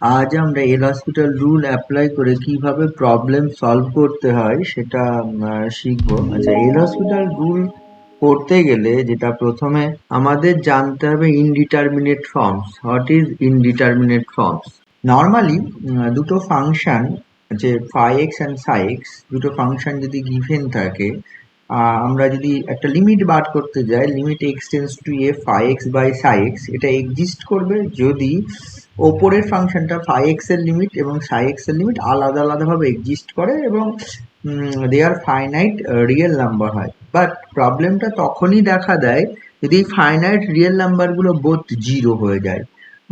আজ আমরা এল hospital rule apply করে কিভাবে প্রবলেম সলভ করতে হয় সেটা শিখবো। আচ্ছা, এল হসপিটাল রুল করতে গেলে যেটা প্রথমে আমাদের জানতে হবে indeterminate forms. What is indeterminate forms? Normally দুটো ফাংশন, যে phi x and psi x, দুটো ফাংশন যদি গিভেন থাকে, আমরা যদি একটা লিমিট বার করতে যাই, limit x tends to a phi x by psi x, এটা এক্সিস্ট করবে যদি ওপরের ফাংশনটা ফাই এক্স এর লিমিট এবং সাই এক্স এর লিমিট আলাদা আলাদাভাবে এক্সিস্ট করে এবং দে আর ফাইনাইট রিয়েল নাম্বার হয়। বাট প্রবলেমটা তখনই দেখা দেয় যদি ফাইনাইট রিয়েল নাম্বারগুলো বোথ জিরো হয়ে যায়,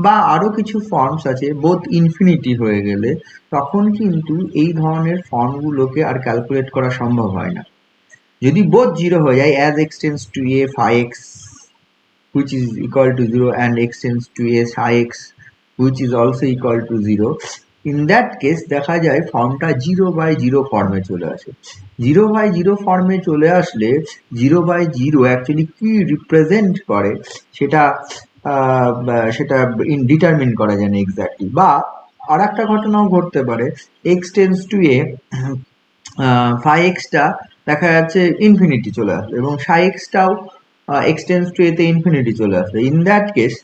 বা আরও কিছু ফর্মস আছে বোথ ইনফিনিটি হয়ে গেলে, তখন কিন্তু এই ধরনের ফর্মগুলোকে আর ক্যালকুলেট করা সম্ভব হয় না। যদি বোথ জিরো হয়ে যায়, as x tends to a phi x which is equal to 0 and x tends to a psi x which is also equal to 0, in that case দেখা যায় ফর্মটা 0/0 ফর্মে চলে আসে। 0/0 ফর্মে চলে আসলে 0/0 অ্যাকচুয়ালি কি রিপ্রেজেন্ট করে সেটা ডিটারমিন করা যায় না এক্স্যাক্টলি। বা আর একটা ঘটনাও ঘটতে পারে, x tends to a phi এক্সটা দেখা যাচ্ছে ইনফিনিটি চলে আসলো এবং সাই এক্সটাও এক্স টেন্স টু এতে ইনফিনিটি চলে আসলো। ইন দ্যাট কেস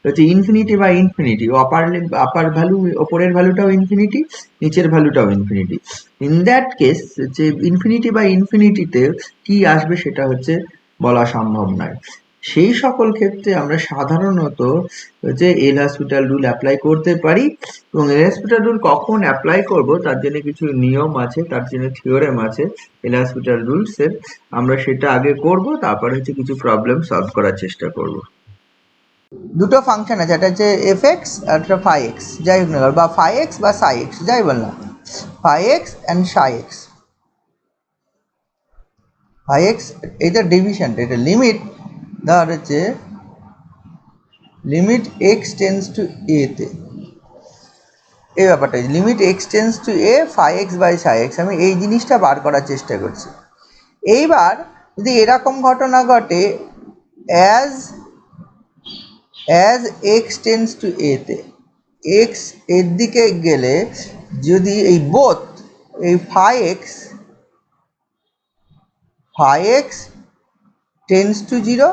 হচ্ছে ইনফিনিটি বা ইনফিনিটি, আপার ভ্যালু, ওপরের ভ্যালুটাও ইনফিনিটি, নিচের ভ্যালুটাও ইনফিনিটি। ইন দ্যাট কেস যে ইনফিনিটি বা ইনফিনিটিতে কি আসবে সেটা হচ্ছে বলা সম্ভব নয়। সেই সকল ক্ষেত্রে আমরা সাধারণত হচ্ছে এল হসপিটাল রুল অ্যাপ্লাই করতে পারি। এবং এল হসপিটাল রুল কখন অ্যাপ্লাই করব তার জন্য কিছু নিয়ম আছে, তার জন্য থিওরেম আছে এল হসপিটাল রুলসের। আমরা সেটা আগে করব, তারপরে হচ্ছে কিছু প্রবলেম সলভ করার চেষ্টা করব। দুটো ফাংশন আছে, একটা হচ্ছে এফ এক্স আর একটা ফাই এক্স, যাই হোক না, বা ফাই এক্স বা সাই এক্স, যাই বললাম, phi x and psi x. Phi x এটা ডিভিশনটা, এটা লিমিট ধর হচ্ছে লিমিট এক্স টেন্স টু এতে, এই ব্যাপারটা limit x tends to a phi x by psi x, আমি এই জিনিসটা বার করার চেষ্টা করছি। এইবার যদি এরকম ঘটনা ঘটে অ্যাজ এক্স টেন্স টু এতে, এক্স এর দিকে গেলে যদি এই বোথ এই phi x tends to zero,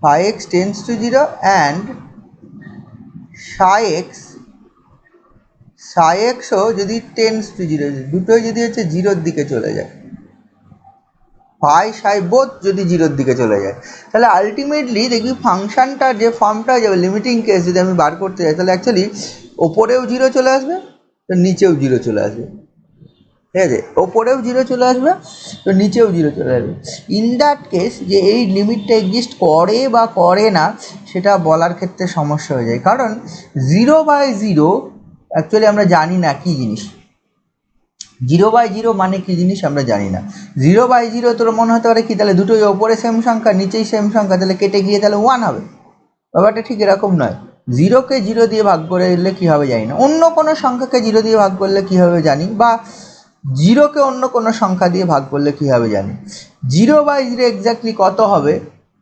phi x tends to zero and psi এক্সও যদি টেন্স টু জিরো, দুটোই যদি হচ্ছে জিরোর দিকে চলে যায়, ফাই সাই বোথ যদি জিরোর দিকে চলে যায়, তাহলে আলটিমেটলি দেখবি ফাংশনটার যে ফর্মটা যাবে, লিমিটিং কেস যদি আমি বার করতে যাই, তাহলে অ্যাকচুয়ালি ওপরেও জিরো চলে আসবে, তো নিচেও জিরো চলে আসবে। ঠিক আছে, ওপরেও জিরো চলে আসবে তো নিচেও জিরো চলে আসবে। ইন দ্যাট কেস যে এই লিমিটটা এক্সিস্ট করে বা করে না সেটা বলার ক্ষেত্রে সমস্যা হয়ে যায়, কারণ 0/0 অ্যাকচুয়ালি আমরা জানি না কি জিনিস। 0/0 মানে কি জিনিস আমরা জানি না। 0/0 তোর মনে হতে পারে কি, তাহলে দুটোই ওপরে সেম সংখ্যা নিচেই সেম সংখ্যা, তাহলে কেটে গিয়ে তাহলে 1 হবে। ব্যাপারটা ঠিক এরকম নয়। 0কে 0 দিয়ে ভাগ করে দিলে কী হবে জানি না, অন্য কোনো সংখ্যাকে 0 দিয়ে ভাগ করলে কী হবে জানি, বা 0কে অন্য কোনো সংখ্যা দিয়ে ভাগ করলে কী হবে জানি। 0/0 এক্স্যাক্টলি কত হবে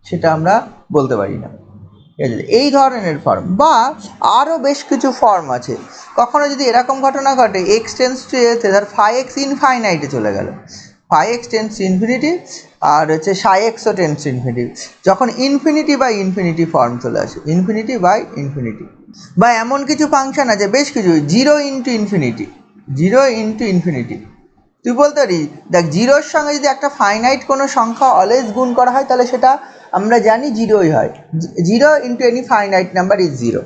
সেটা আমরা বলতে পারি না। এই ধরনের ফর্ম বা আরও বেশ কিছু ফর্ম আছে। কখনো যদি এরকম ঘটনা ঘটে এক্স টেন্স টু এতে, ধর ফাই এক্স ইনফাইনাইটে চলে গেল, phi x tends to infinity আর হচ্ছে সাই এক্সও টেন্স টু ইনফিনিটি, যখন ইনফিনিটি বাই ইনফিনিটি ফর্ম চলে আসে, ইনফিনিটি বাই ইনফিনিটি। বা এমন কিছু ফাংশন আছে বেশ কিছু, 0 ইন্টু ইনফিনিটি, 0 ইন্টু ইনফিনিটি। তুই বলতে পারি দেখ, জিরোর সঙ্গে যদি একটা ফাইনাইট কোনো সংখ্যা অলওয়েজ গুণ করা হয় তাহলে সেটা আমরা জানি জিরোই হয়। 0 into any finite number is 0।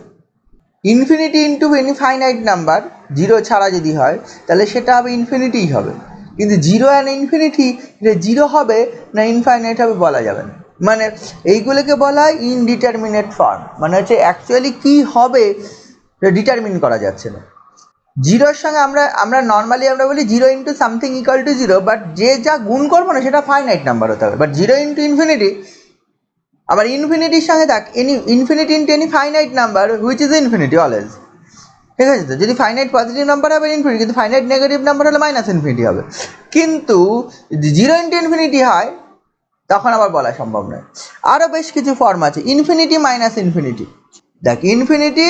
Infinity into any finite number 0 ছাড়া যদি হয় তাহলে সেটা হবে ইনফিনিটিই হবে। কিন্তু 0 অ্যান্ড ইনফিনিটি এটা 0 হবে না ইনফাইনাইট হবে বলা যাবে না। মানে এইগুলোকে বলা হয় ইনডিটারমিনেট ফর্ম, মানে হচ্ছে অ্যাকচুয়ালি কী হবে ডিটারমিন করা যাচ্ছে না। জিরোর সঙ্গে আমরা নর্মালি আমরা বলি 0 into something equal to 0, but যে যা গুণ করবো না সেটা ফাইনাইট নাম্বার হতে হবে। বাট 0 ইন্টু ইনফিনিটি, আবার ইনফিনিটির সঙ্গে দেখ infinity into any finite number which is infinity always. ঠিক আছে, তো যদি ফাইনাইট পজিটিভ নাম্বার হবে ইনফিনিটি, কিন্তু ফাইনাইট নেগেটিভ নাম্বার হলে মাইনাস ইনফিনিটি হবে। কিন্তু 0 ইন্টু ইনফিনিটি হয় তখন আবার বলা সম্ভব নয়। আরও বেশ কিছু ফর্ম আছে, ইনফিনিটি মাইনাস ইনফিনিটি। দেখ infinity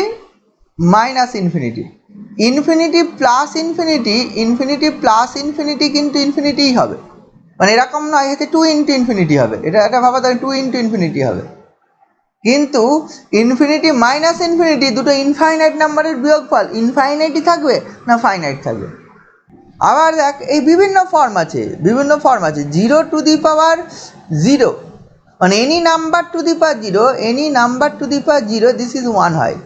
minus infinity, infinity plus infinity, infinity plus infinity কিন্তু ইনফিনিটিই হবে, মানে এরকম নয় হচ্ছে টু ইন্টু ইনফিনিটি হবে, এটা ভাবা তাহলে টু ইন্টু ইনফিনিটি হবে। কিন্তু ইনফিনিটি মাইনাস ইনফিনিটি দুটো ইনফাইনাইট নাম্বারের বিয়োগফল ইনফাইনাইটই থাকবে না ফাইনাইট থাকবে। আবার দেখ এই বিভিন্ন ফর্ম আছে, বিভিন্ন ফর্ম আছে, 0 টু দি পাওয়ার 0 মানে any number two the power 0, any number two the power 0 this is 1 হয়,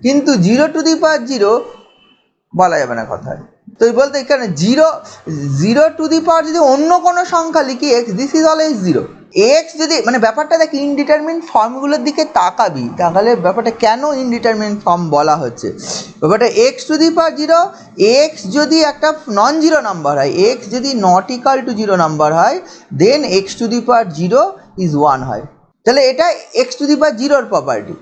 কিন্তু 0 টু দি পাওয়ার 0 বলা যাবে না কথায়। তো বলতে এখানে 0 টু দি পাওয়ার যদি অন্য কোনো সংখ্যা লিখি x, this is always 0। X যদি মানে ব্যাপারটা দেখ ইনডিটারমিনেট ফর্মগুলোর দিকে তাকাবি, তাহলে ব্যাপারটা কেন ইনডিটারমিনেট ফর্ম বলা হচ্ছে, ব্যাপারটা x to the power 0, x যদি একটা নন জিরো নাম্বার হয়, এক্স যদি নট ইকাল টু 0 নাম্বার হয়, then x to the power 0 is 1 হয়, তাহলে এটা এক্স টু দি পাওয়ার 0-র প্রপার্টি।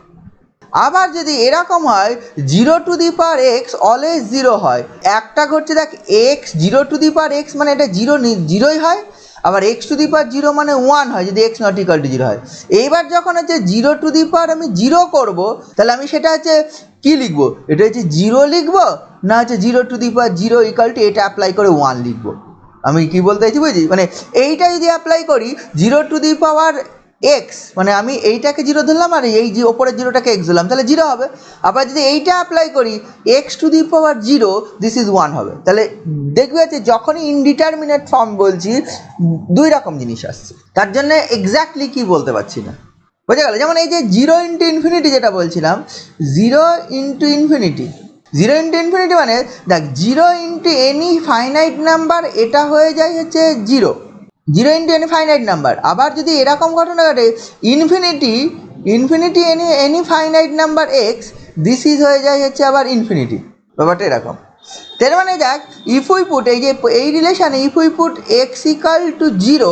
আবার যদি এরকম হয় 0 to the power x always 0 হয়, একটা ঘটছে দেখ x 0 to the power x মানে এটা 0ই হয়, আবার এক্স টু দি পাওয়ার 0 মানে 1 হয় যদি এক্স নট ইকাল টু 0 হয়। এইবার যখন হচ্ছে 0 টু দি পাওয়ার আমি 0 করব, তাহলে আমি সেটা হচ্ছে কী লিখবো, এটা হচ্ছে 0 লিখবো না হচ্ছে 0 to the power 0 equal to এটা অ্যাপ্লাই করে 1 লিখবো। আমি কি বলতে চাইছি বুঝলি, মানে এইটা যদি অ্যাপ্লাই করি 0 টু দি পাওয়ার এক্স মানে আমি এইটাকে 0 ধরলাম আর এই যে ওপরের 0টাকে এক্স ধরলাম, তাহলে 0 হবে। আবার যদি এইটা অ্যাপ্লাই করি x to the power 0 this is 1 হবে। তাহলে দেখবে যে যখনই ইনডিটারমিনেট ফর্ম বলছি দুই রকম জিনিস আসছে, তার জন্য এক্স্যাক্টলি কি বলতে পারছি না, বোঝা গেল। যেমন এই যে 0 ইন্টু ইনফিনিটি যেটা বলছিলাম, 0 ইন্টু ইনফিনিটি, 0 ইন্টু ইনফিনিটি মানে দেখ 0 ইন্টু এনি ফাইনাইট নাম্বার এটা হয়ে যায় হচ্ছে 0, 0 ইন্টু এনি ফাইনাইট নাম্বার। আবার যদি এরকম ঘটনা ঘটে infinity, infinity any finite number x, this is হয়ে যায় হচ্ছে আবার ইনফিনিটি, ব্যাপারটা এরকম। তার মানে দেখ ইফ উই পুট এই যে এই রিলেশানে if we put x equal to 0,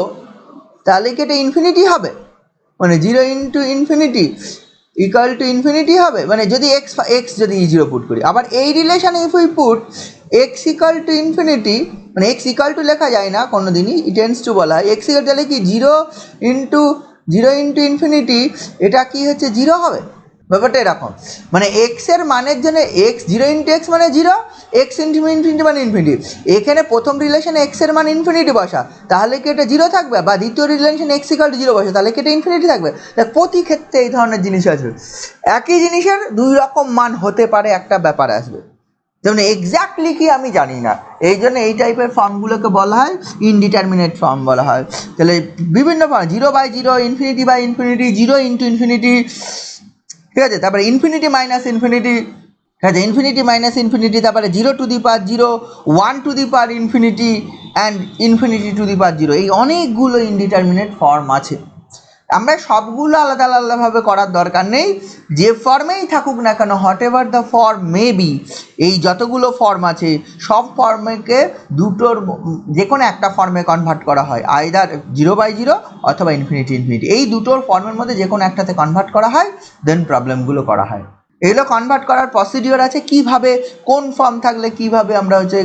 তাহলে কি এটা ইনফিনিটি হবে, মানে 0 into infinity equal to infinity হবে, মানে যদি এক্স যদি 0 পুট করি। আবার এই রিলেশানে if we put x equal to infinity, মানে এক্স ইকাল টু লেখা যায় না কোনো দিনই, টেন্স টু বলা হয়, এক্স ইকাল তাহলে কি 0 ইন্টু ইনফিনিটি এটা কি হচ্ছে 0 হবে, ব্যাপারটা এরকম। মানে এক্সের মানের জন্য এক্স 0 ইন্টু এক্স মানে 0, এক্স ইন্টু ইনফিনিটি মানে ইনফিনিটি। এখানে প্রথম রিলেশনে এক্সের মান ইনফিনিটি বসা, তাহলে কি এটা 0 থাকবে, বা দ্বিতীয় রিলেশন এক্স ইকাল টু 0 বসা, তাহলে কি এটা ইনফিনিটি থাকবে। দেখ প্রতি ক্ষেত্রে এই ধরনের জিনিস আসবে, একই জিনিসের দুই রকম মান হতে পারে, একটা ব্যাপার আসবে। যেমন এক্স্যাক্টলি কি আমি জানি না, এই জন্য এই টাইপের ফর্মগুলোকে বলা হয় ইনডিটারমিনেট ফর্ম বলা হয়। তাহলে বিভিন্ন form 0/0, infinity by infinity, 0 into infinity, ঠিক আছে, তারপরে ইনফিনিটি মাইনাস ইনফিনিটি, ঠিক আছে, ইনফিনিটি মাইনাস ইনফিনিটি, তারপরে 0 to the power 0, 1 to the power infinity and infinity to the power 0, এই অনেকগুলো ইনডিটারমিনেট ফর্ম আছে। আমরা সবগুলো আলাদা আলাদাভাবে করার দরকার নেই, যে ফর্মেই থাকুক না কেন, what ever the form may be, এই যতগুলো ফর্ম আছে সব ফর্মকে দুটোর যে কোনো একটা ফর্মে কনভার্ট করা হয়, আইদার 0/0 অথবা ইনফিনিটি ইনফিনিটি, এই দুটোর ফর্মের মধ্যে যে কোনো একটাতে কনভার্ট করা হয়, দেন প্রবলেমগুলো করা হয়। এগুলো কনভার্ট করার প্রসিডিওর আছে, কিভাবে কোন ফর্ম থাকলে কিভাবে আমরা হচ্ছে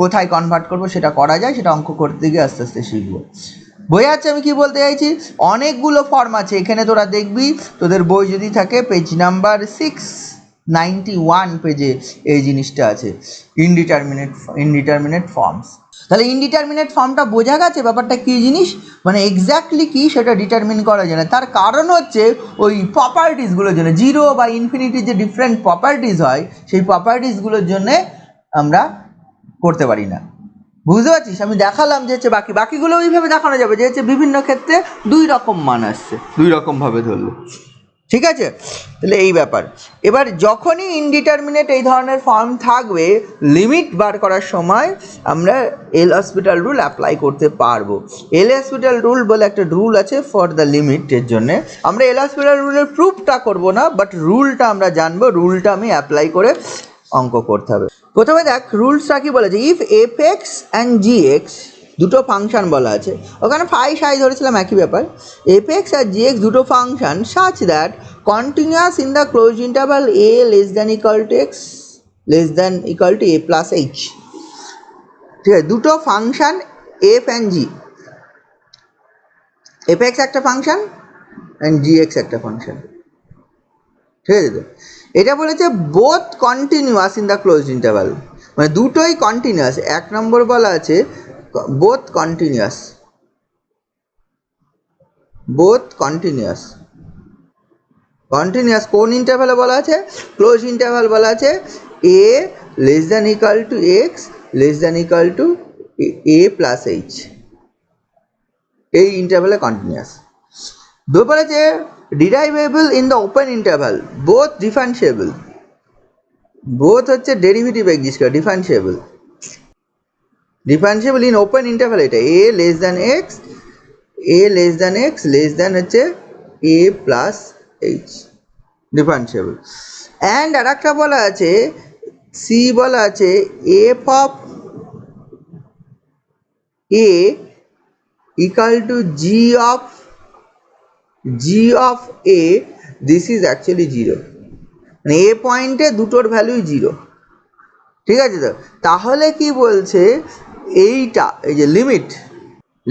কোথায় কনভার্ট করব সেটা করা যায়, সেটা অঙ্ক করতে গিয়ে আস্তে আস্তে শিখবো। বোঝা যাচ্ছে আমি কি বলতে চাইছি, অনেকগুলো ফর্ম আছে এখানে, তোরা দেখবি তোদের বই যদি থাকে পেজ নাম্বার 691 পেজে এই জিনিসটা আছে, ইনডিটারমিনেট ফর্মস। তাহলে ইনডিটারমিনেট ফর্মটা বোঝা গেছে ব্যাপারটা কী জিনিস, মানে এক্স্যাক্টলি কী সেটা ডিটারমিন করা যায় না, তার কারণ হচ্ছে ওই প্রপার্টিসগুলোর জন্য, 0 বা ইনফিনিটির যে ডিফারেন্ট প্রপার্টিস হয় সেই প্রপার্টিসগুলোর জন্যে আমরা করতে পারি না। বুঝতে পারছিস, আমি দেখালাম যে হচ্ছে বাকিগুলো ওইভাবে দেখানো যাবে যে হচ্ছে বিভিন্ন ক্ষেত্রে দুই রকম মান আসছে, দুই রকমভাবে ধরলো, ঠিক আছে। তাহলে এই ব্যাপার। এবার যখনই ইনডিটারমিনেট এই ধরনের ফর্ম থাকবে, লিমিট বার করার সময় আমরা এল হসপিটাল রুল অ্যাপ্লাই করতে পারবো। এল হসপিটাল রুল বলে একটা রুল আছে ফর দ্য লিমিটের জন্য, আমরা এল হসপিটাল রুলের প্রুফটা করবো না, বাট রুলটা আমরা জানবো, রুলটা আমি অ্যাপ্লাই করে অঙ্ক করতে হবে। প্রথমে দেখ রুলসটা কি বলেছে, if F x and g x দুটো ফাংশন বলা আছে, ওখানে ফাই সাই ধরেছিলাম একই ব্যাপার, এফ এক্স আর জি এক্স দুটো function such that continuous in the close interval A less than equal to x less than equal to a plus H, ঠিক আছে, দুটো function F and G, F x একটা function and g x একটা function, ঠিক আছে তো, এটা বলেছে both continuous in the closed interval, মানে দুটোই কন্টিনিউয়াস। 1 নম্বর বলা আছে both continuous, both continuous. Continuous কোন ইন্টারভালে বলা আছে? ক্লোজ ইন্টারভাল বলা আছে a less than equal to x less than equal to a plus h, এই ইন্টারভালে কন্টিনিউয়াস। দু বলেছে derivable in the open interval, both differentiable, both হচ্ছে ডেরিভেটিভ এক্সিস্ট করে, differentiable, differentiable in open interval, এটা a less than x, a less than x less than হচ্ছে এ plus H, differentiable. And আর একটা বলা আছে সি বলা আছে F of A equal to G of A, this is actually zero, মানে এ পয়েন্টে দুটোর ভ্যালুই জিরো। ঠিক আছে তো, তাহলে কি বলছে এইটা, এই যে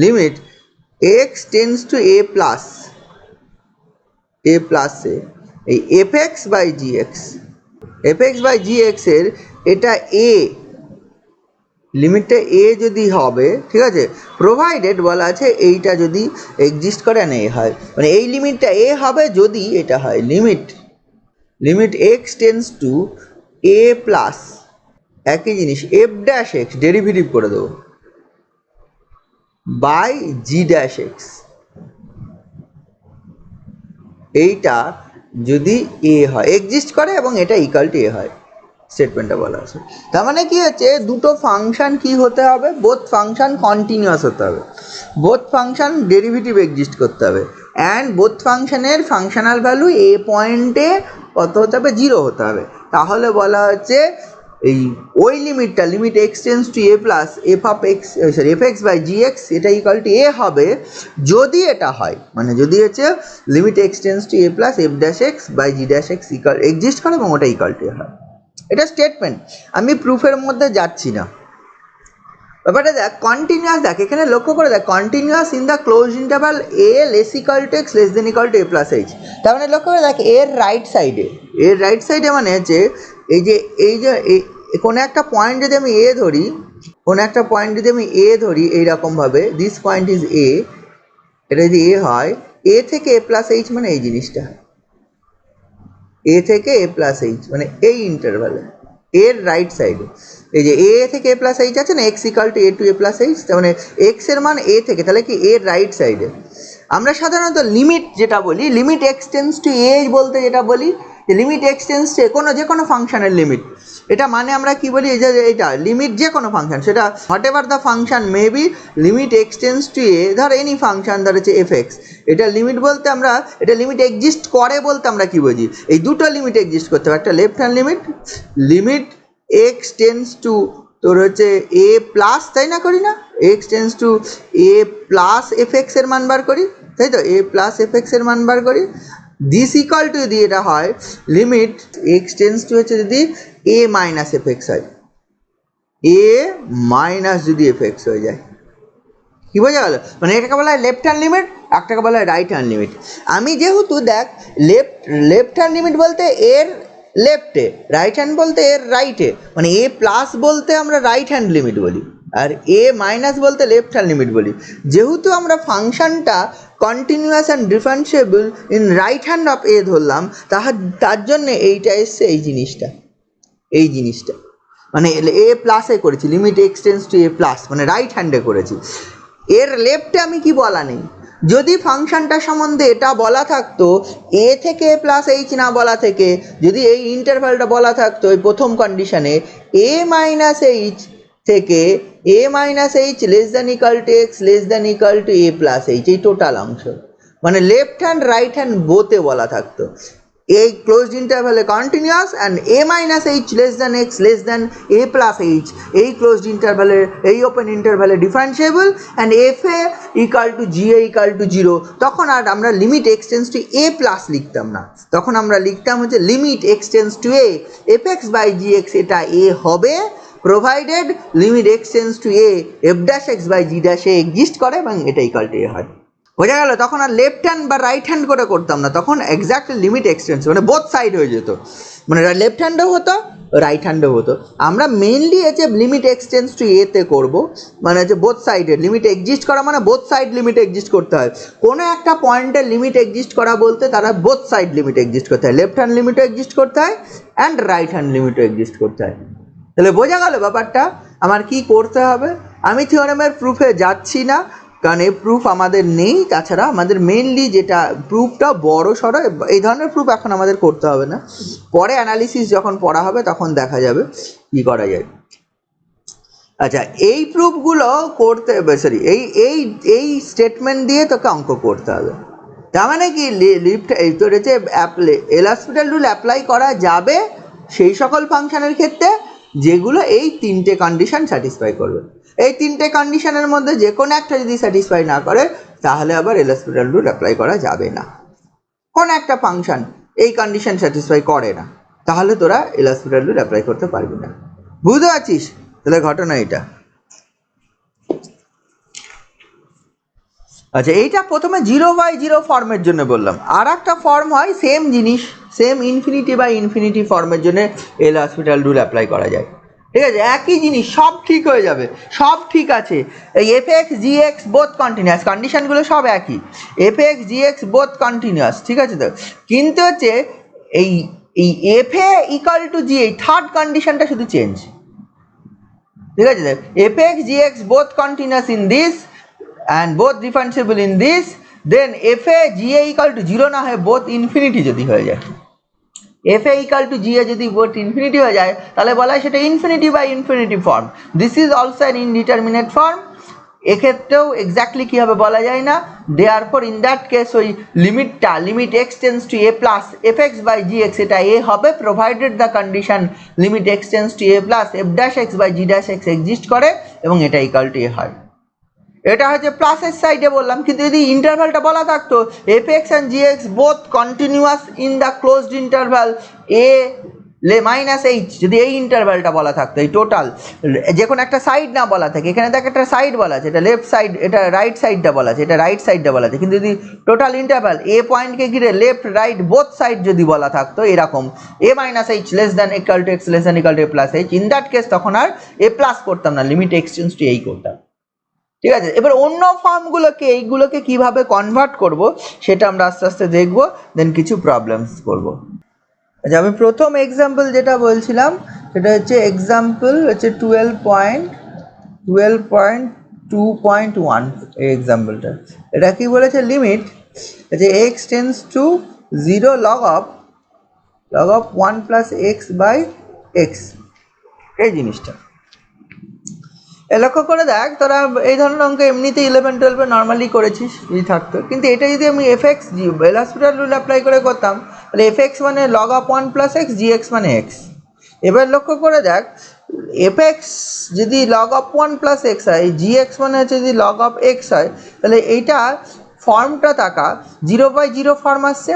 limit x tends to a plus এই f x by g x এর এটা এ, লিমিটটা এ যদি হবে, ঠিক আছে, প্রোভাইডেড বলা আছে এইটা যদি এক্সিস্ট করে না এ হয়, মানে এই লিমিটটা এ হবে যদি এটা হয় limit x tends to a plus, একই জিনিস এফ ড্যাশ এক্স ডেরিভেটিভ করে দেবো বাই জি ড্যাশ এক্স, এইটা যদি এ হয় এক্সিস্ট করে এবং এটা ইকুয়াল টু এ হয়, স্টেটমেন্টটা বলা আছে। তার মানে কি হচ্ছে দুটো ফাংশন কি হতে হবে, বোথ ফাংশন কন্টিনিউয়াস হতে হবে, বোথ ফাংশন ডেরিভেটিভ এক্সিস্ট করতে হবে, অ্যান্ড বোথ ফাংশনের ফাংশনাল ভ্যালু এ পয়েন্টে কত হতে হবে, জিরো হতে হবে। তাহলে বলা হচ্ছে এই ওই লিমিটটা limit x tends to a plus f x by g x এটা ইকুয়াল টু এ হবে যদি এটা হয়, মানে যদি হচ্ছে limit x tends to a plus f dash x by g dash x equal exist করে এবং ওটা ইকুয়াল টু এ হয়। এটা স্টেটমেন্ট, আমি প্রুফের মধ্যে যাচ্ছি না। ব্যাপারটা দেখ কন্টিনিউয়াস, দেখ এখানে লক্ষ্য করে দেখ continuous in the close interval A less equal to x less than equal to a plus h. তার মানে লক্ষ্য করে দেখ এর রাইট সাইডে মানে হচ্ছে এই যে কোনো একটা পয়েন্ট যদি আমি এ ধরি এইরকমভাবে, দিস পয়েন্ট ইজ এ, এটা যদি এ হয়, এ থেকে এ প্লাস এইচ মানে এই জিনিসটা, এ থেকে এ প্লাস এইচ মানে এই ইন্টারভালে এর রাইট সাইডে এই যে এ থেকে এ প্লাস এইচ আছে না, x equal to a to a plus h, তার মানে এক্স এর মান এ থেকে, তাহলে কি এর রাইট সাইডে। আমরা সাধারণত লিমিট যেটা বলি, লিমিট এক্স টেন্স টু এ বলতে যেটা বলি যে লিমিট এক্স টেন্স টু যে কোনো ফাংশনের লিমিট, এটা মানে আমরা কি বলি এই যে এটা লিমিট যে কোনো ফাংশন, সেটা whatever the function may be, limit x tends to a, ধর এনি ফাংশন, ধর হচ্ছে এফ এক্স, এটা লিমিট বলতে আমরা, এটা লিমিট এক্সিস্ট করে বলতে আমরা কি বুঝি, এই দুটো লিমিট এক্সিস্ট করতে হবে, একটা left hand limit x tends two তোর হচ্ছে এ প্লাস, তাই না করি না, x tends to a plus f x এর মান বার করি, তাই তো, এ প্লাস এফ এক্স এর মান বার করি, দিস ইকুয়াল টু যদি এটা হয় লিমিট এক্স টেন্স টু হচ্ছে যদি এ মাইনাস এফ এক্স হয়, এ মাইনাস যদি এফ এক্স হয়ে যায়, কি বোঝা গেল, মানে এটাকে বলা হয় লেফট হ্যান্ড লিমিট, একটাকে বলা হয় রাইট হ্যান্ড লিমিট। আমি যেহেতু দেখ লেফট হ্যান্ড লিমিট বলতে এর লেফটে, রাইট হ্যান্ড বলতে এর রাইটে, মানে এ প্লাস বলতে আমরা রাইট হ্যান্ড লিমিট বলি, আর এ মাইনাস বলতে লেফট হ্যান্ড লিমিট বলি। যেহেতু আমরা ফাংশনটা continuous and differentiable in right hand of a ধরলাম, তার জন্য এইটা এসছে এই জিনিসটা মানে এ প্লাসে করেছি, limit x tends to a plus মানে রাইট হ্যান্ডে করেছি, এর লেফটে আমি কি বলা নেই। যদি ফাংশনটা সম্বন্ধে এটা বলা থাকতো এ থেকে এ প্লাস এইচ না বলা থেকে, যদি এই ইন্টারভ্যালটা বলা থাকতো এই প্রথম কন্ডিশনে এ মাইনাস এইচ থেকে a minus h less than equal to x less than equal to a plus h, এই টোটাল অংশ মানে লেফট হ্যান্ড রাইট হ্যান্ড বোতে বলা থাকতো এই ক্লোজড ইন্টারভ্যালে continuous and a minus h less than x less than a plus h এই closed ইন্টারভ্যালে, এই ওপেন ইন্টারভ্যালে differentiable and f a equal to g a equal to zero, তখন আর আমরা limit x tends to a plus লিখতাম না, তখন আমরা লিখতাম হচ্ছে limit x tends to a f x by g x, এটা এ হবে provided limit x tends to a f dash x by g dash a exist করে এবং এটা ইকাল টু এ হয়। বোঝা গেল? তখন আর লেফট হ্যান্ড বা রাইট হ্যান্ড করে করতাম না, তখন এক্স্যাক্ট লিমিট এক্সটেন্স মানে বোথ সাইড হয়ে যেত, মানে লেফট হ্যান্ডও হতো রাইট হ্যান্ডও হতো। আমরা মেইনলি হচ্ছে লিমিট এক্সটেন্স টু এতে করবো, মানে হচ্ছে বোথ সাইডের লিমিট এক্সিস্ট করা, মানে বোথ সাইড লিমিট এক্সিস্ট করতে হয়। কোনো একটা পয়েন্টের লিমিট এক্সিস্ট করা বলতে তারা বোথ সাইড লিমিট এক্সিস্ট করতে হয়, লেফট হ্যান্ড লিমিটও এক্সিস্ট করতে হয় অ্যান্ড রাইট হ্যান্ড লিমিটও এক্সিস্ট করতে হয়। তাহলে বোঝা গেল ব্যাপারটা আমার কি করতে হবে। আমি থিওরেমের প্রুফে যাচ্ছি না, কারণ এই প্রুফ আমাদের নেই। তাছাড়া আমাদের মেইনলি যেটা প্রুফটা বড় সড়ো, এই ধরনের প্রুফ এখন আমাদের করতে হবে না, পরে অ্যানালিসিস যখন পড়া হবে তখন দেখা যাবে কি করা যায়। আচ্ছা, এই প্রুফগুলো করতে সরি এই এই এই স্টেটমেন্ট দিয়ে তোকে অঙ্ক করতে হবে। তার মানে কি লিফট তোর হচ্ছে এল'হসপিটাল রুল অ্যাপ্লাই করা যাবে সেই সকল ফাংশনের ক্ষেত্রে যেগুলো এই তিনটে কন্ডিশন স্যাটিসফাই করবে। এই তিনটে কন্ডিশনের মধ্যে যে কোনো একটা যদি স্যাটিসফাই না করে তাহলে আবার এল'হসপিটাল রুল অ্যাপ্লাই করা যাবে না। কোন একটা ফাংশন এই কন্ডিশন স্যাটিসফাই করে না তাহলে তোরা এল'হসপিটাল রুল অ্যাপ্লাই করতে পারবি না। বুঝতে পারছিস? তাহলে ঘটনা এটা। আচ্ছা, এইটা প্রথমে 0/0 ফর্মের জন্য বললাম। আর একটা ফর্ম হয় সেম জিনিস, সেম ইনফিনিটি বাই ইনফিনিটি ফর্মের জন্য এল'হসপিটাল রুল অ্যাপ্লাই করা যায়। ঠিক আছে, একই জিনিস, সব ঠিক হয়ে যাবে, সব ঠিক আছে। এই এফ এক্স জি এক্স বোথ কন্টিনিউয়াস, কন্ডিশনগুলো সব একই, এফ এক্স জি এক্স বোথ কন্টিনিউয়াস, ঠিক আছে তো। কিন্তু হচ্ছে এই এই এফ এ ইকুয়াল টু জি, এই থার্ড কন্ডিশনটা শুধু চেঞ্জ। ঠিক আছে, F x G x both continuous in this and both differentiable in this, then f a g a equal to 0 না হয় both infinity যদি হয়ে যায়, f a equal to g a যদি both infinity হয়ে যায় তাহলে বলা হয় সেটা infinity by infinity form. This is also an indeterminate form. এক্ষেত্রেও এক্স্যাক্টলি কী হবে বলা যায় না। therefore in that case ওই লিমিটটা limit x tends to a plus fx by gx এটা a হবে provided the condition limit x tends to a plus f dash x by g dash x exist করে এবং এটা equal two a হয়। এটা হচ্ছে প্লাসের সাইডে বললাম, কিন্তু যদি ইন্টারভ্যালটা বলা থাকতো F x and g x both continuous in the closed interval A minus H, যদি এই ইন্টারভ্যালটা বলা থাকতো, এই টোটাল যে কোনো একটা সাইড না বলা থাকে, এখানে দেখ একটা সাইড বলা আছে, এটা লেফট সাইড, এটা রাইট সাইডটা বলা আছে, এটা রাইট সাইডটা বলা আছে, কিন্তু যদি টোটাল ইন্টারভ্যাল এ পয়েন্টকে ঘিরে লেফট রাইট বোথ সাইড যদি বলা থাকতো এরকম a minus h less than equal to x less than equal to a plus h, in that case তখন আর এ প্লাস করতাম না, লিমিট এক্সটেন্স টু এই করতাম। ঠিক আছে, এবার অন্য ফর্মগুলোকে এইগুলোকে কিভাবে কনভার্ট করব সেটা আমরা আস্তে আস্তে দেখব, দেন কিছু প্রবলেমস করব। আচ্ছা, আমি প্রথম এক্সাম্পল যেটা বলছিলাম সেটা হচ্ছে এক্সাম্পল হচ্ছে 12.2.1 এই এক্সাম্পলটা। এটা কি বলেছে, লিমিট যে x tends to 0 log of 1 plus x by x, এই জিনিসটা লক্ষ্য করে দেখ। তোরা এই ধরনের অঙ্ক এমনিতে 11-12 নর্মালি করেছিস যদি থাকতো, কিন্তু এটা যদি আমি F x L'Hospital rule apply করে করতাম তাহলে এফ এক্স মানে log of 1 plus x, G x মানে এক্স। এবার লক্ষ্য করে দেখ, এফ এক্স যদি লগ অফ 1 প্লাস এক্স হয়, জি এক্স মানে হচ্ছে যদি লগ অফ এক্স হয়, তাহলে এইটা ফর্মটা তাকা 0/0 ফর্ম আসছে।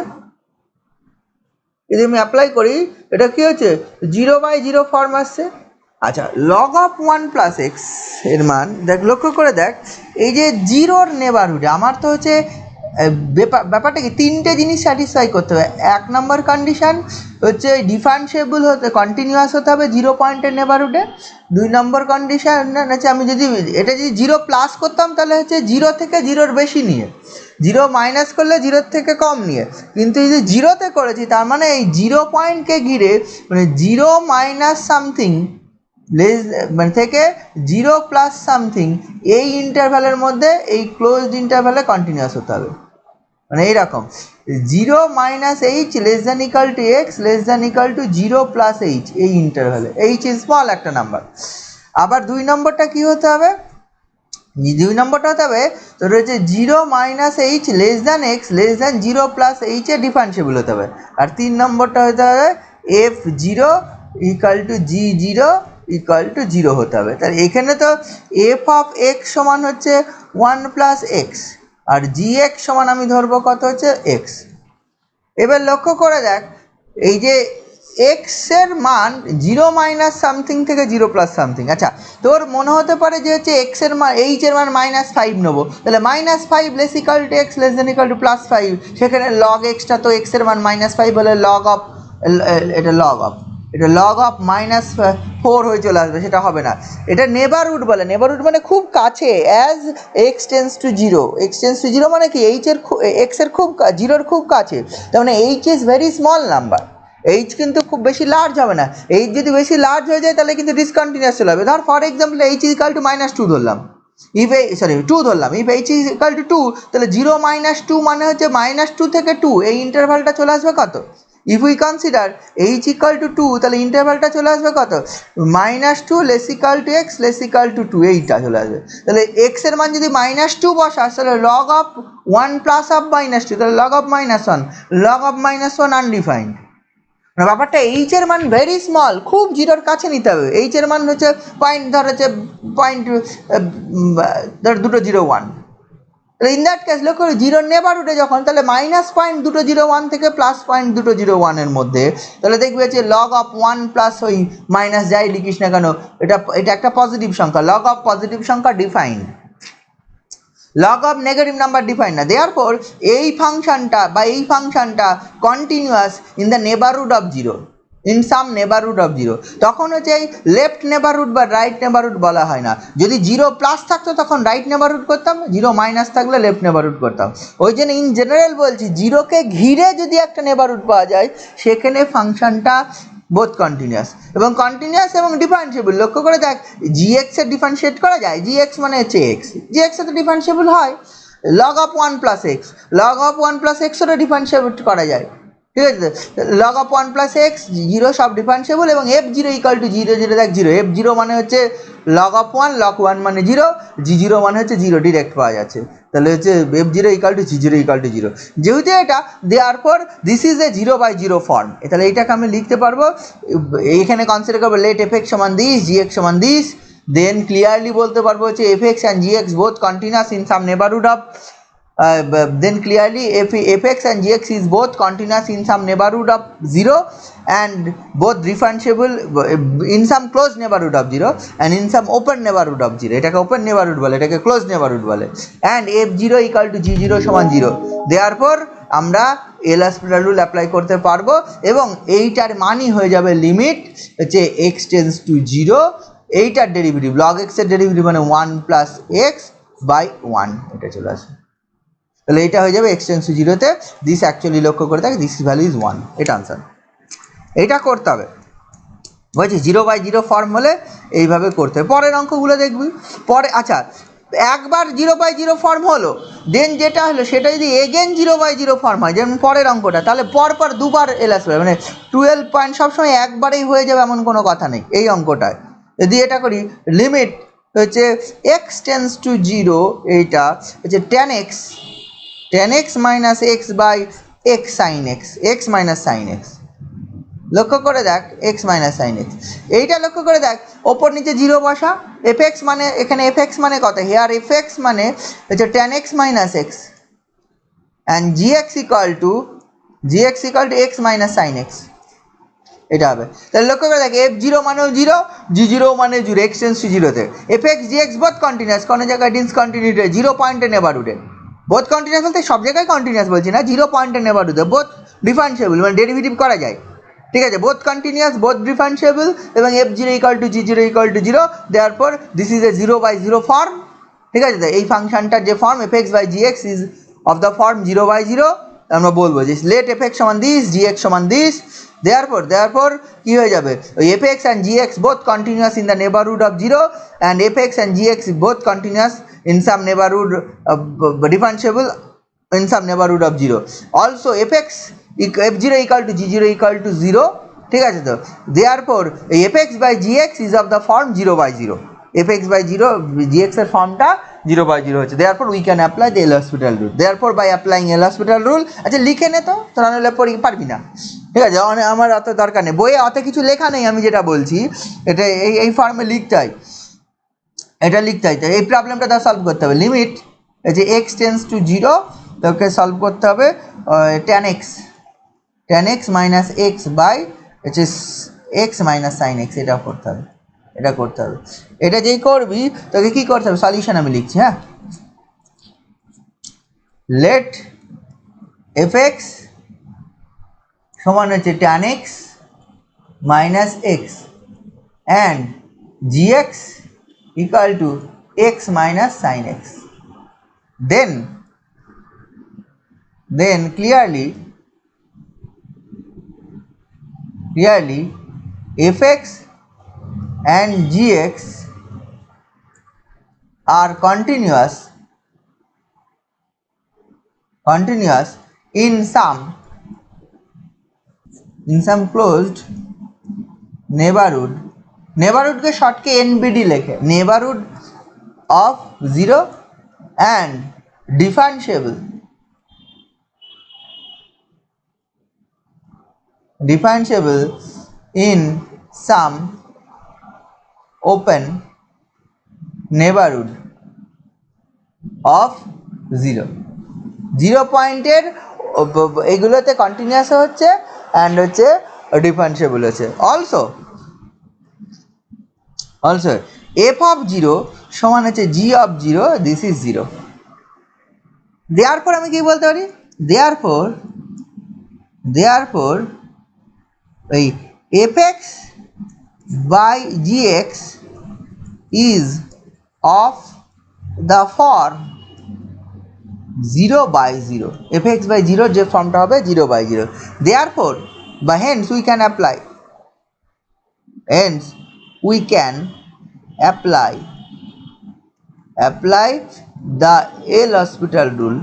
যদি আমি অ্যাপ্লাই করি এটা কী হচ্ছে 0/0 ফর্ম আসছে। আচ্ছা, লগ অফ 1 প্লাস এক্স এর মান দেখ, লক্ষ্য করে দেখ, এই যে জিরোর নেবারহুডে আমার তো হচ্ছে ব্যাপারটা কি তিনটে জিনিস স্যাটিসফাই করতে হবে। এক নম্বর কন্ডিশন হচ্ছে ডিফারেন্সিয়েবল হতে কন্টিনিউয়াস হতে হবে 0 পয়েন্টের নেবারহুডে। 2 নম্বর কন্ডিশন হচ্ছে আমি যদি এটা যদি 0 প্লাস করতাম তাহলে হচ্ছে 0 থেকে 0-র বেশি নিয়ে, 0 মাইনাস করলে 0-র থেকে কম নিয়ে, কিন্তু এই যে 0-তে করেছি তার মানে এই 0 পয়েন্টকে ঘিরে মানে 0 মাইনাস সামথিং মানে থেকে 0 প্লাস সামথিং এই ইন্টারভ্যালের মধ্যে এই ক্লোজড ইন্টারভ্যালে কন্টিনিউয়াস হতে হবে। মানে এইরকম 0 minus h less than equal to x less than equal to 0 plus h, এই ইন্টারভ্যালে এইচ ইজ স্মল একটা নাম্বার। আবার 2 নম্বরটা কী হতে হবে, 2 নম্বরটা হতে হবে তোর হচ্ছে 0 minus h less than x less than 0 plus এইচে ডিফারেন্সিয়েবল হতে হবে। আর 3 নম্বরটা হতে হবে f 0 equal to g 0 equal to 0 হতে হবে। তাহলে এখানে তো এফ অফ এক্স সমান হচ্ছে 1 প্লাস এক্স আর জি এক্স সমান আমি ধরবো কত হচ্ছে এক্স। এবার লক্ষ্য করে দেখ, এই যে এক্স এর মান 0 মাইনাস সামথিং থেকে 0 প্লাস সামথিং। আচ্ছা, তোর মনে হতে পারে যে হচ্ছে এক্স এর মান, এইচ এর মান -5 নেবো, তাহলে -5 less equal to x less than equal to +5, সেখানে লগ এক্সটা তো এক্স এর মান -5 হলে লগ অফ, এটা লগ অফ -4 হয়ে চলে আসবে, সেটা হবে না। এটা নেবারহুড বলে, নেবারহুড মানে খুব কাছে, as x tends to zero, x tends to zero মানে কি এইচ এর এক্স এর খুব জিরোর খুব কাছে, তার মানে H is very small number. H কিন্তু খুব বেশি লার্জ হবে না, এইচ যদি বেশি লার্জ হয়ে যায় তাহলে কিন্তু ডিসকন্টিনিউয়াস চলে হবে। ধর for example H is equal to -2 ধরলাম, ইফ সরি 2 ধরলাম, if H is equal to 2, তাহলে 0 - 2 মানে হচ্ছে -2 থেকে 2, এই ইন্টারভালটা চলে আসবে কত? If we consider H equal to 2, তাহলে ইন্টারভালটা চলে আসবে কত? -2 less equal to x less equal to 2, এইটা চলে আসবে। তাহলে এক্স এর মান যদি -2 বসাস, তাহলে লগ অফ 1 প্লাস অফ -2, তাহলে log of -1, log of -1 undefined. ব্যাপারটা এইচ এর মান ভেরি স্মল, খুব জিরোর কাছে নিতে হবে। এইচ এর মান হচ্ছে পয়েন্ট, ধর হচ্ছে পয়েন্ট, ধর 2.01। ইন দ্যাট কেস লক্ষ্য করি জিরোর নেবারহুডে যখন, তাহলে -0.201 থেকে +0.201 এর মধ্যে, তাহলে দেখবে যে লগ অফ 1 প্লাস ওই মাইনাস যাই লিখিস না কেন, এটা একটা পজিটিভ সংখ্যা, লগ অফ পজিটিভ সংখ্যা defined, log of negative number define না। দেয়ারফর এই ফাংশনটা বা এই ফাংশনটা continuous in the neighbourhood of zero, in some neighbourhood of zero. তখন হচ্ছে এই লেফট নেবারহুড বা রাইট নেবারহুড বলা হয় না। যদি 0 প্লাস থাকতো তখন রাইট নেবারহুড করতাম, 0 মাইনাস থাকলে লেফট নেবারহুড করতাম। ওই জন্য ইন জেনারেল বলছি, জিরোকে ঘিরে যদি একটা নেবারহুড পাওয়া যায়, সেখানে ফাংশনটা বোথ কন্টিনিউয়াস, এবং কন্টিনিউয়াস এবং ডিফারেন্সিয়েবল। লক্ষ্য করে দেখ, জিএক্স এর ডিফারেন্সিয়েট করা যায়, জিএক্স মানে হচ্ছে এক্স, জিএক্স এর তো ডিফারেন্সিয়েবল হয়। Log of 1 plus x, log of 1 plus এক্সেরও ডিফারেন্সিয়েট করা যায়, ঠিক আছে। Log of 1 plus x, zero সব ডিফারেন্সিয়েবল, এবং f0 ইকাল টু 0, যেটা দেখ 0, f0 মানে হচ্ছে লগ অফ 1, লগ 1 মানে 0, g0 মানে হচ্ছে 0, ডিরেক্ট পাওয়া যাচ্ছে। তাহলে হচ্ছে f0 equal to g0 equal to 0। যেহেতু এটা therefore this is a 0/0 form, তাহলে এইটাকে আমি লিখতে পারবো, এইখানে কনসিডার করবো লেট এফ এক্স সমান দিস, জি এক্স সমান দিস, দেন ক্লিয়ারলি বলতে পারবো হচ্ছে F x and g x both continuous in some neighbourhood of, then clearly fx and gx is both continuous in some neighborhood of 0 and both differentiable in some closed neighborhood of 0 and in some open neighborhood of 0, এটাকে open neighborhood বলে, এটাকে closed neighborhood বলে, and f0 equal to g0 সমান 0। therefore আমরা এল hospital rule apply করতে পারবো, এবং এইটার মানই হয়ে যাবে লিমিট হচ্ছে x টেন্স টু 0, এইটার ডেরিভেটিভ লগ x এর ডেরিভেটিভ মানে 1 প্লাস এক্স বাই 1, এটা চলে আসবে। তাহলে এটা হয়ে যাবে এক্স টেন্স টু 0-তে, দিস অ্যাকচুয়ালি লক্ষ্য করে থাকে, দিস ভ্যালু ইজ 1, এটা আনসার। এটা করতে হবে বলছি 0/0 ফর্ম হলে এইভাবে করতে হবে। পরের অঙ্কগুলো দেখবি পরে। আচ্ছা, একবার 0/0 ফর্ম হলো, দেন যেটা হলো সেটা যদি এগেন 0/0 ফর্ম হয়, যেমন পরের অঙ্কটা, তাহলে পরপর দুবার এল আসবে, মানে 12 পয়েন্ট সবসময় একবারেই হয়ে যাবে এমন কোনো কথা নেই এই অঙ্কটায়। যদি এটা করি, লিমিট হচ্ছে এক্স টেন্স টু 0, এইটা হচ্ছে tan x minus x by x sine x, x minus sine x. লক্ষ্য করে দেখ এক্স মাইনাস সাইন এক্স, এইটা লক্ষ্য করে দেখ, ওপর নিচে 0 বসা, এফ এক্স মানে এখানে এফ এক্স মানে কত, হেয়ার এফ এক্স মানে হচ্ছে tan x minus x and gx equal to x minus sine x, এটা হবে। তাহলে লক্ষ্য করে দেখ f0 মানেও 0, g0 মানে 0, এক্স টেন্স টু 0-তে, f x gx both continuous, কোনো জায়গায় ডিসকন্টিনিউটি 0 পয়েন্টে নেবারহুডে, বোথ কন্টিনিউয়াস বলতে সব জায়গায় কন্টিনিউয়াস বলছি না, 0 পয়েন্টে নেবারহুডে, বোথ ডিফারেন্সিয়েবল মানে ডেরিভেটিভ করা যায়, ঠিক আছে, বোথ কন্টিনিউয়াস বোথ ডিফারেন্সিয়েবল, এবং f0 equal to g0 equal to 0, therefore this is a 0/0 form, ঠিক আছে। এই ফাংশনটার যে form f x by g x is of the form 0/0, আমরা বলবো যে লেট এফ এক্স সমান দিস, জি এক্স সমান দিস, দেয়ারফর কি হয়ে যাবে, ওই f x and g x both continuous in the neighbourhood of 0 and f x and g x both continuous in some neighborhood differentiable in some neighborhood of 0, also fx f0 equal to g0 equal to 0, ঠিক আছে। তো therefore fx by gx is of the form 0/0, fx by 0 gx এর ফর্মটা 0/0 হচ্ছে, therefore we can apply the L'Hospital rule, therefore by applying L'Hospital rule, আচ্ছা লিখে নে তো, তোরা নাহলে পারবি না, ঠিক আছে, আমার অত দরকার নেই, বইয়ে অত কিছু লেখা নেই, আমি যেটা বলছি এটা এই ফর্মে লিখতে হয়, এটা লিখতে হয়। এই প্রবলেমটা তার সলভ করতে হবে, লিমিট এই যে এক্স টেন্স টু 0, তোকে সলভ করতে হবে tan x minus x by হচ্ছে এক্স মাইনাস সাইন এক্স, এটা করতে হবে, এটা করতে হবে। এটা যেই করবি তোকে কী করতে হবে, সলিউশন আমি লিখছি, হ্যাঁ। লেট এফ এক্স সমান হচ্ছে tan x minus x and g x equal to x minus sine x. Then clearly fx and gx are continuous in some closed neighborhood के शॉर्ट के NBD लिखे, neighborhood of 0 and differentiable in some open neighborhood of 0 পয়েন্টের এগুলোতে continuous হচ্ছে and হচ্ছে differentiable হচ্ছে। Also F of 0 সমান হচ্ছে g of 0, this is 0। Therefore আমি কি বলতে পারি, দেয়ারফর এই f x by g x is of the form 0/0, f x by 0 যে ফর্মটা হবে 0/0। দেয়ারফর বা hence we can apply the L'Hospital rule,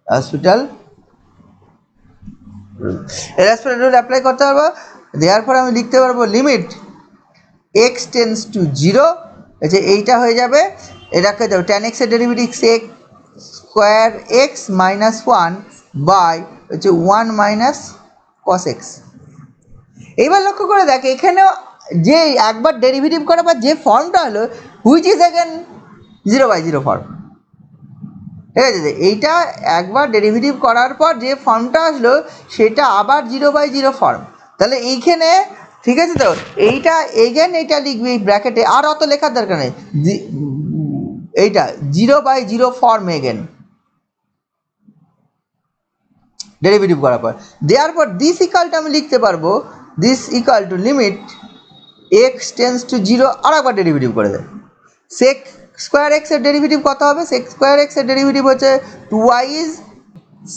L'Hospital rule apply করতে পারবো। দেওয়ার পর আমি লিখতে পারবো লিমিট এক্স টেন্স টু 0, আচ্ছা এইটা হয়ে যাবে, এটাকে যাবে ট্যান এক্সের derivative sec square x minus 1 by হচ্ছে 1 মাইনাস কস এক্স। এইবার লক্ষ্য করে দেখ এখানেও যে একবার ডেরিভেটিভ করার পর যে ফর্মটা হলো হুইচ ইজ অ্যাগেন 0/0 ফর্ম, ঠিক আছে। এইটা একবার ডেরিভেটিভ করার পর যে ফর্মটা আসলো সেটা আবার 0/0 ফর্ম, তাহলে এইখানে ঠিক আছে। তো এইটা এগেন এইটা লিখবি এই ব্র্যাকেটে, আর অত লেখার দরকার নেই, এইটা 0/0 ফর্ম এগেন ডেরিভেটিভ করার পর। দেওয়ার পর দিস ইকুয়ালটা আমি লিখতে পারবো this equal to limit x tends to 0, আর একবার ডেরিভেটিভ করে দেয়। সেক স্কোয়ার এক্সের ডেরিভেটিভ কত হবে, সেক স্কোয়ার এক্সের ডেরিভেটিভ হচ্ছে 2y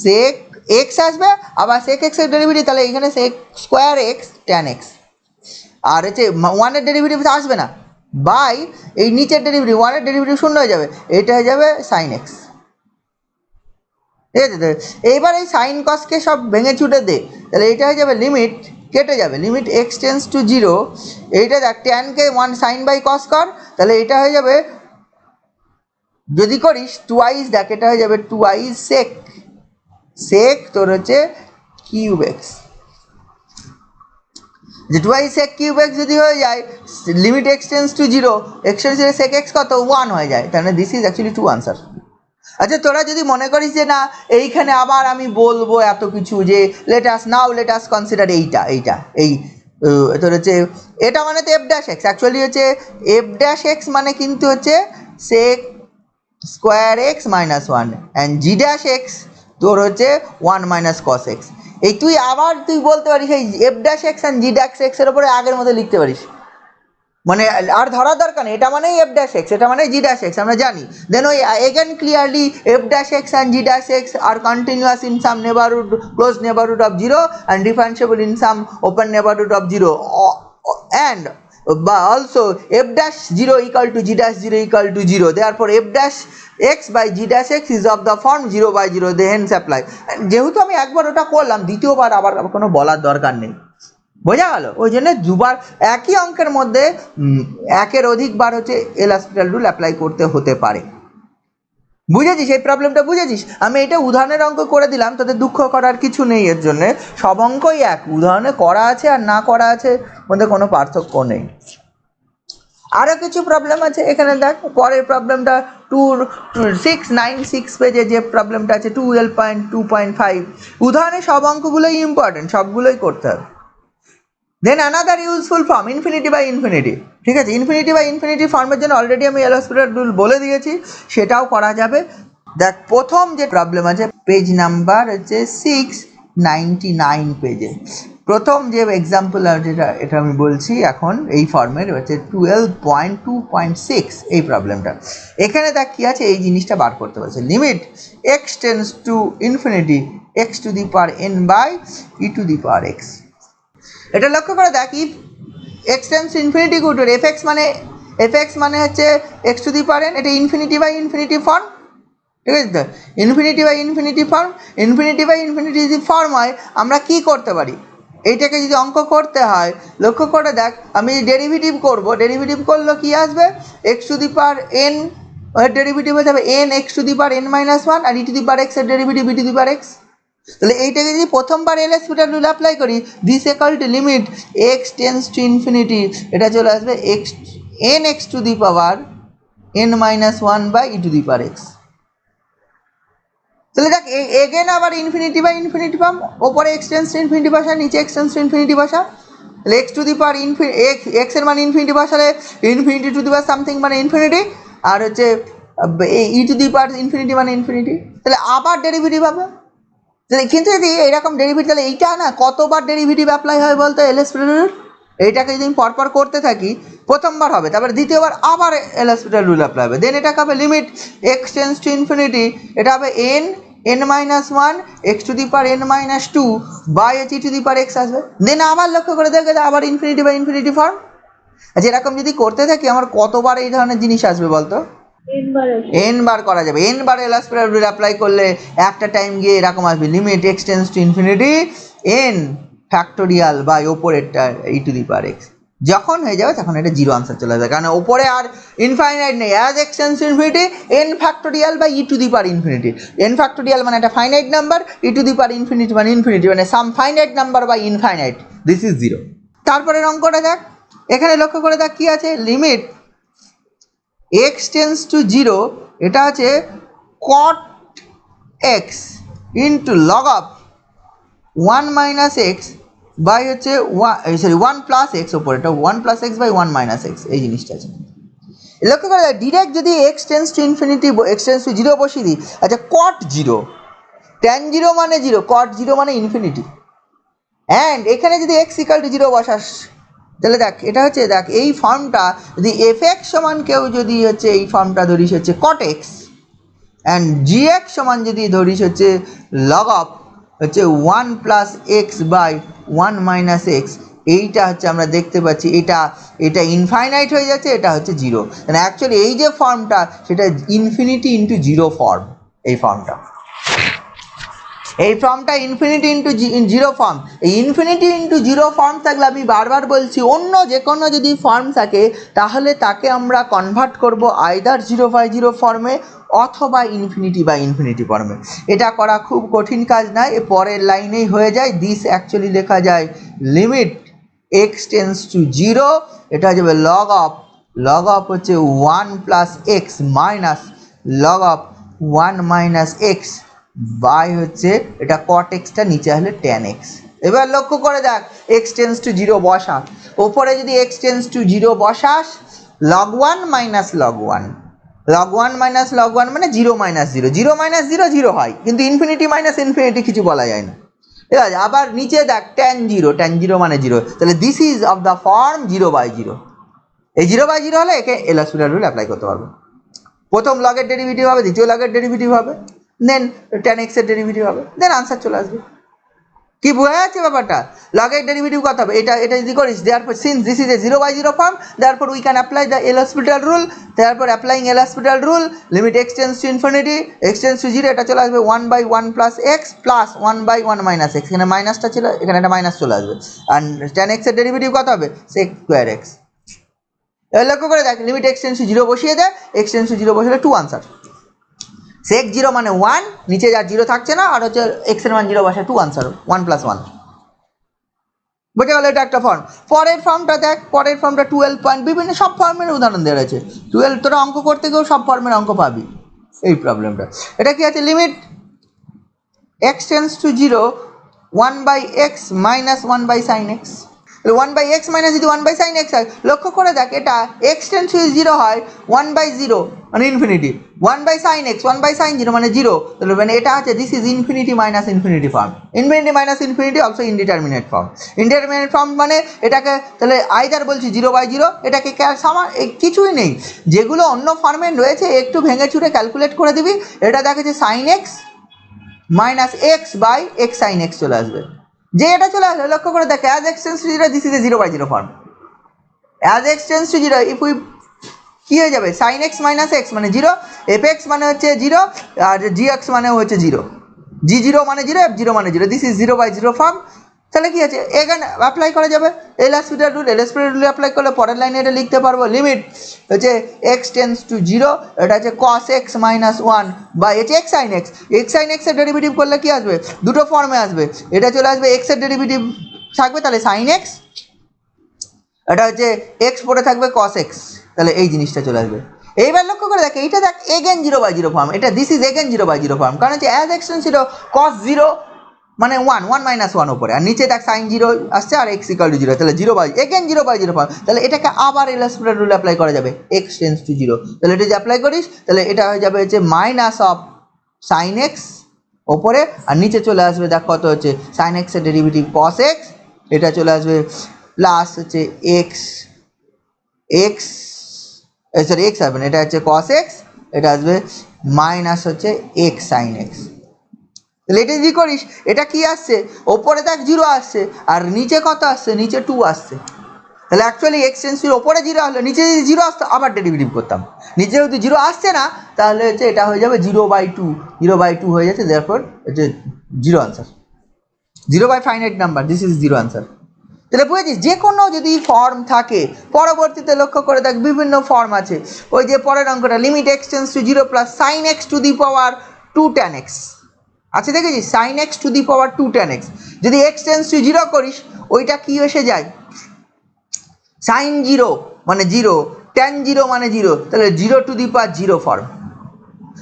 সেক এক্স আসবে, আবার সেক এক্সের ডেরিভেটিভ তাহলে এখানে sec square x tan x, আর হচ্ছে 1-এর ডেরিভেটিভ আসবে না, বাই এই নিচের ডেরিভেটিভ 1-এর ডেরিভেটিভ শূন্য হয়ে যাবে, এটা হয়ে যাবে সাইন এক্স, ঠিক আছে। এইবার এই সাইন কসকে সব ভেঙে ছুটে দে, তাহলে এইটা হয়ে যাবে লিমিট কেটে যাবে, লিমিট এক্স টেন্স টু 0, এইটা দেখ ট্যানকে 1 সাইন বাই কস কর, তাহলে এটা হয়ে যাবে যদি করিস 2y, দেখ এটা হয়ে যাবে 2y সেক তোর হচ্ছে কিউব এক্স, যে 2y সেক কিউব এক্স যদি হয়ে যায় limit x tends to 0, x tends to sec x কত 1 হয়ে যায়, তাহলে দিস ইজ অ্যাকচুয়ালি 2 আনসার। আচ্ছা তোরা যদি মনে করিস যে না এইখানে আবার আমি বলবো এত কিছু, যে লেট আস কনসিডার এইটা এই তোর হচ্ছে এটা মানে তো এফ ড্যাশ এক্স, অ্যাকচুয়ালি হচ্ছে এফ ড্যাশ এক্স মানে কিন্তু হচ্ছে sec square x minus 1 and g dash x তোর হচ্ছে 1 মাইনাস কস এক্স। এই তুই বলতে পারিস এই F dash x and g dash এক্সের ওপরে আগের মধ্যে লিখতে পারিস, মানে আর ধরার দরকার নেই এটা মানে এফ ড্যাশ এক্স, এটা মানে জি ড্যাশ এক্স আমরা জানি। দেন ওই again clearly f dash x and g dash x are continuous in some neighbourhood close neighbourhood of 0 and differentiable in some open neighbourhood of 0 and বা also f dash 0 equal to g dash 0 equal to 0, therefore f dash x by g dash x is of the form 0/0, they hence apply. যেহেতু আমি একবার ওটা করলাম দ্বিতীয়বার আবার কোনো বলার দরকার নেই, বোঝা গেল। ওই জন্য দুবার একই অঙ্কের মধ্যে একের অধিকবার হচ্ছে L'Hospital রুল অ্যাপ্লাই করতে হতে পারে, বুঝেছিস এই প্রবলেমটা বুঝেছিস। আমি এটা উদাহরণের অঙ্ক করে দিলাম, তাদের দুঃখ করার কিছু নেই, এর জন্যে সব অঙ্কই এক, উদাহরণে করা আছে আর না করা আছে মধ্যে কোনো পার্থক্য নেই। আরও কিছু প্রবলেম আছে এখানে দেখ, পরের প্রবলেমটা 696 পেজে যে প্রবলেমটা আছে 12.2.5 উদাহরণে সব অঙ্কগুলোই ইম্পর্টেন্ট, সবগুলোই করতে হবে। Then another useful form infinity by infinity, ঠিক আছে, ইনফিনিটি বাই ইনফিনিটি ফর্মের জন্য অলরেডি আমি এল হসপিটাল রুল বলে দিয়েছি, সেটাও করা যাবে। দেখ প্রথম যে প্রবলেম আছে পেজ নাম্বার হচ্ছে 699 পেজে, প্রথম যে এক্সাম্পল যেটা এটা আমি বলছি এখন এই ফর্মের হচ্ছে 12.2.6 এই প্রবলেমটা। এখানে দেখ কী আছে, এই জিনিসটা বার করতে বলছে, limit x tends to infinity x to the power n by e to the power x. এটা লক্ষ্য করে দেখ, if x tends to infinity good f x মানে হচ্ছে x to the power n, এটা ইনফিনিটি বাই ইনফিনিটি ফর্ম, ঠিক আছে। তো ইনফিনিটি বাই ইনফিনিটি যদি ফর্ম হয় আমরা কি করতে পারি, এইটাকে যদি অঙ্ক করতে হয় লক্ষ্য করে দেখ, আমি ডেরিভেটিভ করব, ডেরিভেটিভ করলে কি আসবে, x to the power n এর ডেরিভেটিভ হয়ে যাবে n x to the power n minus one, আর e to the power x এর derivative e to the power x. তাহলে এইটাকে যদি প্রথমবার এল হসপিটাল রুল অ্যাপ্লাই করি, this equal to limit x tends to infinity, এটা চলে আসবে x n x to the power n minus one by e to the power x. তাহলে দেখ এগেন আবার ইনফিনিটি বাই ইনফিনিটি ফর্ম, ওপরে x tends to infinity বসা, নিচে x tends to infinity বসা, তাহলে x to the power x এর মানে ইনফিনিটি বসালে infinity to the power something মানে ইনফিনিটি, আর হচ্ছে e to the power infinity মানে ইনফিনিটি, তাহলে আবার ডেরিভেটিভ হবে। তাহলে কিন্তু যদি এরকম ডেরিভেটিভ, তাহলে এইটা না কতবার ডেরিভেটিভ অ্যাপ্লাই হয় বলতো এল হসপিটাল রুল, এইটাকে যদি আমি পরপর করতে থাকি প্রথমবার হবে, তারপরে দ্বিতীয়বার আবার এল হসপিটাল রুল অ্যাপ্লাই হবে, দেন এটাকে হবে limit x tends to infinity, এটা হবে n minus one x to the power n minus two by e to the power x আসবে, দেন আবার লক্ষ্য করে দেখবে আবার ইনফিনিটি বাই ইনফিনিটি ফর্ম। আচ্ছা এরকম যদি করতে থাকি আমার কতবার এই ধরনের জিনিস আসবে বলতো, এন বার করা যাবে, এন বার এল হসপিটাল রুল অ্যাপ্লাই করলে একটা টাইম গিয়ে এরকম আসবে limit x tends to infinity n factorial by ওপরেরটা e to the power x, যখন হয়ে যাবে তখন এটা জিরো আনসার চলে যাবে, কারণ ওপরে আর ইনফাইনাইট নেই, as x tends to infinity n factorial by e to the power infinity, n factorial মানে একটা finite number, e to the power infinity মানে some finite number by infinite, this is zero. তারপরের অঙ্কটা দেখ, এখানে লক্ষ্য করে দেখ কী আছে, limit x tends to zero, এটা আছে cot x into log of one minus x by হচ্ছে ওয়ান প্লাস এক্স, ওপরে এটা one plus x by one minus x, এই জিনিসটা আছে। লক্ষ্য করে ডিরেক্ট যদি x tends to infinity x tends to zero বসিয়ে দিই, আচ্ছা কট জিরো, ট্যান জিরো মানে জিরো, কট জিরো মানে ইনফিনিটি, অ্যান্ড এখানে যদি এক্স ইকাল টু জিরো বসাস, তাহলে দেখ এটা হচ্ছে দেখ এই ফর্মটা যদি এফ এক্স সমান কেউ যদি হচ্ছে এই ফর্মটা ধরিস হচ্ছে cot x, and g x সমান যদি ধরিস হচ্ছে লগ অফ হচ্ছে one plus x by one minus x, এইটা হচ্ছে আমরা দেখতে পাচ্ছি এটা ইনফাইনাইট হয়ে যাচ্ছে, এটা হচ্ছে জিরো, মানে অ্যাকচুয়ালি এই যে ফর্মটা সেটা ইনফিনিটি ইন্টু জিরো ফর্ম, এই ফর্মটা ইনফিনিটি ইন্টু জিরো ফর্ম, এই ইনফিনিটি ইন্টু জিরো ফর্ম থাকলে আমি বারবার বলছি অন্য যে কোনো যদি ফর্ম থাকে তাহলে তাকে আমরা কনভার্ট করব আইদার জিরো বাই জিরো ফর্মে অথবা ইনফিনিটি বাই ইনফিনিটি ফর্মে। এটা করা খুব কঠিন কাজ নয়, পরের লাইনেই হয়ে যায়, দিস অ্যাকচুয়ালি লেখা যায় limit x tends to zero, এটা হয়ে যাবে লগ অফ হচ্ছে one plus x minus log of one minus x by হচ্ছে এটা কট এক্সটা নিচে হলে ট্যান এক্স। এবার লক্ষ্য করে দেখ এক্স টেন্স টু জিরো বসা, ওপরে যদি এক্স টেন্স টু জিরো বসাস log one minus log one মানে জিরো মাইনাস জিরো হয়, কিন্তু ইনফিনিটি মাইনাস ইনফিনিটি কিছু বলা যায় না, ঠিক আছে। আবার নিচে দেখ ট্যান জিরো মানে জিরো, তাহলে this is of the form zero by zero, এই জিরো বাই জিরো হলে একে এল হসপিটাল রুল অ্যাপ্লাই করতে পারবো, প্রথম লগের ডেরিভেটিভ হবে, দ্বিতীয় লগের ডেরিভেটিভ হবে, দেন ট্যান এক্স এর ডেরিভেটিভ হবে, দেন আনসার চলে আসবে। কি বোঝা যাচ্ছে ব্যাপারটা, লগের ডেরিভেটিভ কত হবে, এটা যদি করিস, therefore since this is a zero by zero form, therefore we can apply the L'Hospital rule, তারপর applying L'Hospital rule limit x tends to infinity x tends to zero, এটা চলে আসবে one by one plus x plus one by one minus x, এখানে মাইনাসটা ছিল এখানে একটা minus চলে আসবে, আর ট্যান এক্স এর ডেরিভেটিভ কত হবে সেক স্কোয়ার এক্স। এবার লক্ষ্য করে দেখ limit x tends to zero বসিয়ে দেয়, এক্স টেন্স টু জিরো বসিয়ে টু আনসার, সেক জিরো মানে ওয়ান, নিচে যার জিরো থাকছে না, আর হচ্ছে এক্স এর মান জিরো বসে two answer one plus one. বোঝা গেল? এটা একটা ফর্ম। পরের ফর্মটা দেখ, পরের ফর্মটা 12 পয়েন্ট, বিভিন্ন সব ফর্মের উদাহরণ দেওয়া আছে। 12 তোরা অঙ্ক করতে গিয়েও সব ফর্মের অঙ্ক পাবি। এই প্রবলেমটা, এটা কি আছে? Limit x tense to 0 1/x minus 1/sin x। 1/x minus যদি 1/sin x হয়, লক্ষ্য করে দেখ এটা x টেন্স টু 0 হয় 1/0 মানে ইনফিনিটি, 1/sin x 1/sin 0 মানে 0, তাহলে মানে এটা আছে this is infinity minus infinity form. Infinity minus infinity also indeterminate form. Indeterminate form মানে এটাকে তাহলে আইদার বলছি 0/0, এটাকে কিছুই নেই, যেগুলো অন্য ফর্মে রয়েছে একটু ভেঙে চুরে ক্যালকুলেট করে দিবি। এটা দেখেছে sin x minus x by x sine x চলে আসবে, যে এটা চলে আসবে। লক্ষ্য করে দেখে as x tends to 0 this is a 0/0 form. As x tends to 0 if we কি হয়ে যাবে? সাইন এক্স মাইনাস এক্স মানে 0, এফ এক্স মানে হচ্ছে 0, আর জি এক্স মানে হচ্ছে 0, জি 0 মানে 0, এফ 0 মানে 0, দিস ইজ 0/0 ফর্ম। তাহলে কি আছে? এখানে অ্যাপ্লাই করা যাবে L'Hospital rule. L'Hospital rule apply করলে পরের লাইনে এটা লিখতে পারবো, লিমিট হচ্ছে এক্স টেন্স টু 0, এটা হচ্ছে cos x মাইনাস 1 বা হচ্ছে x sine x. X sine x এর ডেরিভেটিভ করলে কি আসবে? দুটো ফর্মে আসবে, এটা চলে আসবে এক্স এর ডেরিভেটিভ থাকবে তাহলে সাইন এক্স, এটা হচ্ছে এক্স পরে থাকবে cos x, তাহলে এই জিনিসটা চলে আসবে। এইবার লক্ষ্য করে দেখ, এইটা দেখ এগেন 0/0 ফর্ম, এটা দিস ইজ এগেন 0/0 ফর্ম, কারণ হচ্ছে অ্যাজ এক্স টেন্স ছিল cos 0 মানে 1 মাইনাস 1 উপরে, আর নিচে দেখ সাইন 0 আসছে আর এক্স ইকুয়াল টু 0, তাহলে এগেন 0/0 ফর্ম। তাহলে এটাকে আবার এল'হসপিটাল রুল অ্যাপ্লাই করা যাবে এক্স টেন্স টু 0, তাহলে এটা যে অ্যাপ্লাই করিস তাহলে এটা হয়ে যাবে হচ্ছে মাইনাস অফ সাইন এক্স ওপরে, আর নিচে চলে আসবে দেখ কত হচ্ছে সাইন এক্স এর ডেরিভেটিভ cos x, এটা চলে আসবে প্লাস হচ্ছে এক্স এক্স সরি এক্স আসবে না, এটা হচ্ছে cos x, এটা আসবে মাইনাস হচ্ছে এক্স সাইন এক্স। তাহলে এটা যদি করিস এটা কি আসছে? ওপরে দেখ 0 আসছে আর নিচে কত আসছে? নিচে 2 আসছে। তাহলে অ্যাকচুয়ালি এক্স টেন্স টু ওপরে 0 আসলো, নিচে যদি 0 আসতো আবার ডেরিভেটিভ করতাম। নিচে যদি 0 আসছে না তাহলে হচ্ছে এটা হয়ে যাবে 0/2, 0/2 হয়ে যাচ্ছে, দেয়ারফর হচ্ছে 0 answer, 0 by finite number, this is 0 answer. তাহলে বুঝেছিস, যে কোনো যদি ফর্ম থাকে পরবর্তীতে লক্ষ্য করে দেখ বিভিন্ন ফর্ম আছে। ওই যে পরের অঙ্কটা limit x tends to 0 plus sine x to the power 2 tan x আছে, দেখেছিস? Sine x to the power 2 tan x, যদি এক্স টেন্স টু 0 করিস ওইটা কি এসে যায়? সাইন 0 মানে 0, tan 0 মানে 0, তাহলে 0 টু দি পাওয়ার 0 ফর্ম।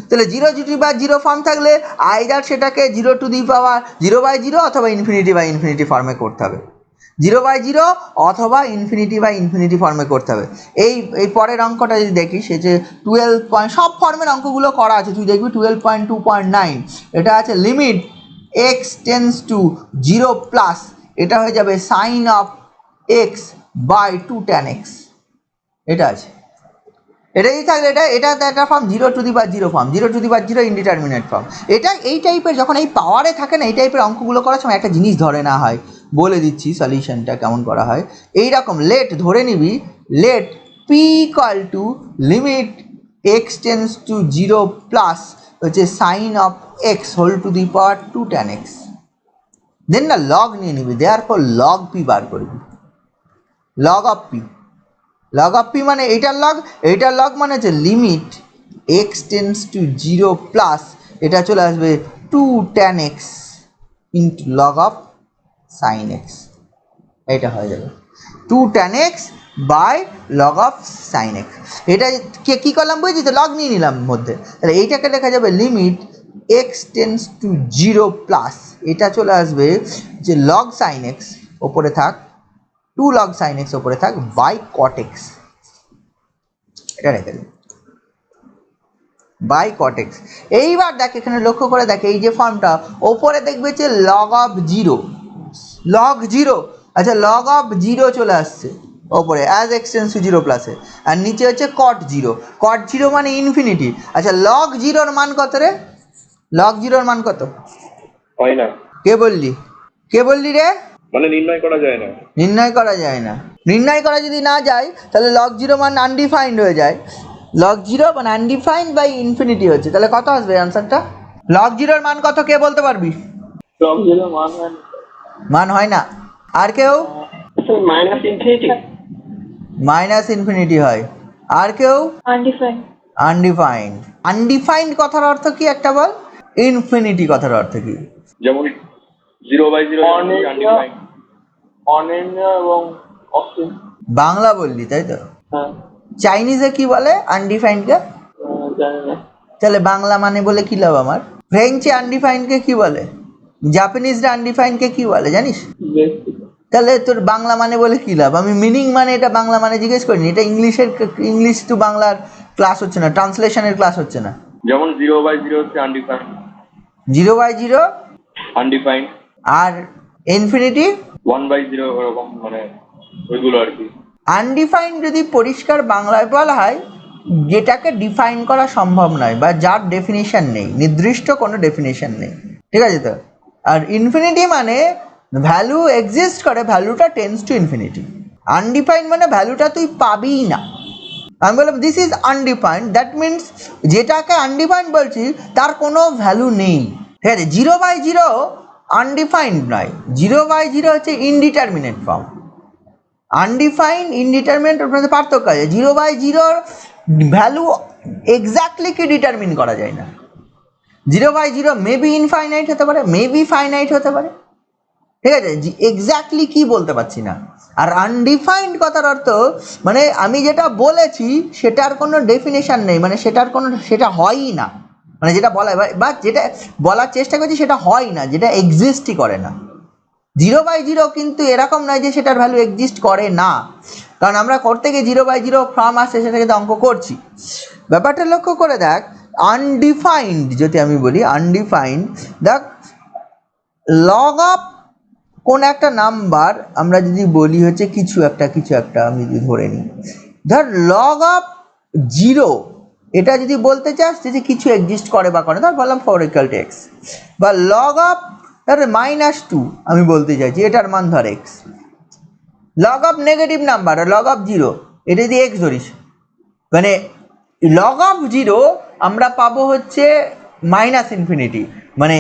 তাহলে 0 টু দি পাওয়ার 0 ফর্ম থাকলে আইদার সেটাকে 0 টু দি পাওয়ার 0/0 অথবা ইনফিনিটি ফর্মে করতে হবে, 0/0 অথবা ইনফিনিটি ফর্মে করতে হবে। এই পরের অঙ্কটা যদি দেখিস, সে যে 12 পয়েন্ট, সব ফর্মের অঙ্কগুলো করা আছে, তুই দেখবি 12.2.9, এটা আছে limit x tends to 0 plus, এটা হয়ে যাবে sine of x by 2 tan x, এটা আছে। এটা যদি থাকলে এটা একটা form 0 to the power 0 form, 0 to the power 0 indeterminate form. এটা এই টাইপের যখন এই পাওয়ারে থাকে না, এই টাইপের অঙ্কগুলো করার সময় একটা জিনিস ধরে না হয়, বলে দিচ্ছি সলিউশনটা কেমন করা হয়। এইরকম লেট ধরে নিবি, let p equal to limit x tends to 0 plus হচ্ছে sine of x whole to the power 2 tan x, then না লগ নিয়ে নিবি, দেয়ারফর লগ পি বার করবি, log of p. Log of p মানে এইটার লগ মানে হচ্ছে limit x tends to 0 plus, এটা চলে আসবে 2 tan x into log of sine x, এটা হয়ে যাবে 2 tan x by log of sine x. এটা কী করলাম বুঝেছি তো? লগ নিয়ে নিলাম মধ্যে, তাহলে এইটাকে লেখা যাবে limit x tends to 0 plus, এটা চলে আসবে যে লগ সাইন এক্স ওপরে থাক 2 log sin x ওপরে থাক বাই cot x, এটা রেখে দিন বাই cot x। এইবার দেখ এখানে লক্ষ্য করে দেখ, এই যে ফর্মটা ওপরে দেখবে যে log of 0, আচ্ছা log of 0 চলে আসছে ওপরে অ্যাজ এক্স টেন্স টু 0 প্লাসে, আর নিচে হচ্ছে cot 0 মানে ইনফিনিটি। আচ্ছা log 0 এর মান কত রে? log 0 এর মান কত হয় না? কে বললি রে? মানে নির্ণয় করা যায় না। নির্ণয় করা যদি না যায় তাহলে log 0 মান আনডিফাইন্ড হয়ে যায়, log 0 মানে আনডিফাইন্ড বাই ইনফিনিটি হচ্ছে, তাহলে কত আসবে অ্যান্সারটা? log 0 এর মান কত কে বলতে পারবি? log 0 মান হয় না। আর কেউ? মাইনাস ইনফিনিটি হয়। আর কেউ? আনডিফাইন্ড কথার অর্থ কি একটা বল? ইনফিনিটি কথার অর্থ কি? যেমন 0/0 আনডিফাইন্ড। অনন্য এবং অসীম। বাংলা বললি তাই তো? হ্যাঁ। চাইনিজে কি বলে আনডিফাইন্ডকে? জানি না। তাহলে বাংলা মানে বলে কি লাভ আমার? ফ্রেঞ্চে আনডিফাইন্ডকে কি বলে? জাপানিজরা আনডিফাইন্ডকে কি বলে জানিস? তাহলে তোর বাংলা মানে বলে কি লাভ? আমি মিনিং মানে এটা বাংলা মানে জিজ্ঞেস করিনি, এটা ইংলিশ টু বাংলার ক্লাস হচ্ছে না, ট্রান্সলেশনের ক্লাস হচ্ছে না। যেমন 0/0 হচ্ছে আনডিফাইন্ড। 0/0 আনডিফাইন্ড। আর ইনফিনিটি 1/0 ওরকম, মানে ওইগুলো আর কি। আনডিফাইন্ড যদি পরিষ্কার বাংলায় বলা হয় যেটাকে ডিফাইন করা সম্ভব নয় বা যার ডেফিনিশন নেই, নির্দিষ্ট কোনো ডেফিনিশন নেই, ঠিক আছে তো? আর ইনফিনিটি মানে ভ্যালু এক্সিস্ট করে, ভ্যালুটা টেন্স টু ইনফিনিটি। আনডিফাইন্ড মানে ভ্যালুটা তুই পাবিই না। আমি বললাম this is undefined, that means যেটাকে আনডিফাইন্ড বলছি তার কোনো ভ্যালু নেই, ঠিক আছে? 0/0 আনডিফাইন্ড নয়, 0/0 হচ্ছে ইনডিটারমিনেট ফর্ম। আনডিফাইন্ড ইনডিটারমিনেট মধ্যে পার্থক্য আছে। 0/0 ভ্যালু এক্স্যাক্টলি কি ডিটারমিন করা যায় না। 0/0 মেবি ইনফাইনাইট হতে পারে, মেবি ফাইনাইট হতে পারে, ঠিক আছে? এক্স্যাক্টলি কি বলতে পারছি না। আর আনডিফাইন্ড কথার অর্থ মানে আমি যেটা বলেছি সেটার কোনো ডেফিনেশন নেই, মানে সেটা হয়ই না, মানে যেটা বলা বা যেটা বলার চেষ্টা করছি সেটা হয় না, যেটা এক্সিস্টই করে না। 0/0 কিন্তু এরকম নয় যে সেটার ভ্যালু এক্সিস্ট করে না, কারণ আমরা করতে গিয়ে 0/0 ফর্ম আসছে সেটাকে তো অঙ্ক করছি। ব্যাপারটা লক্ষ্য করে দেখ, আনডিফাইন্ড যদি আমি বলি আনডিফাইন্ড, দেখ লগ অফ কোন একটা নাম্বার আমরা যদি বলি হচ্ছে কিছু একটা আমি যদি ধরে নিই, ধর লগ অফ 0, এটা যদি বলতে চাস যে কিছু এক্সিস্ট করে বা করে, ধর বললাম 4 = x, বা লগ অফ -2 আমি বলতে চাইছি এটার মান ধর x, log of negative number log of 0 এটা যদি x ধরিস, মানে লগ অফ 0 আমরা পাবো হচ্ছে -ইনফিনিটি, মানে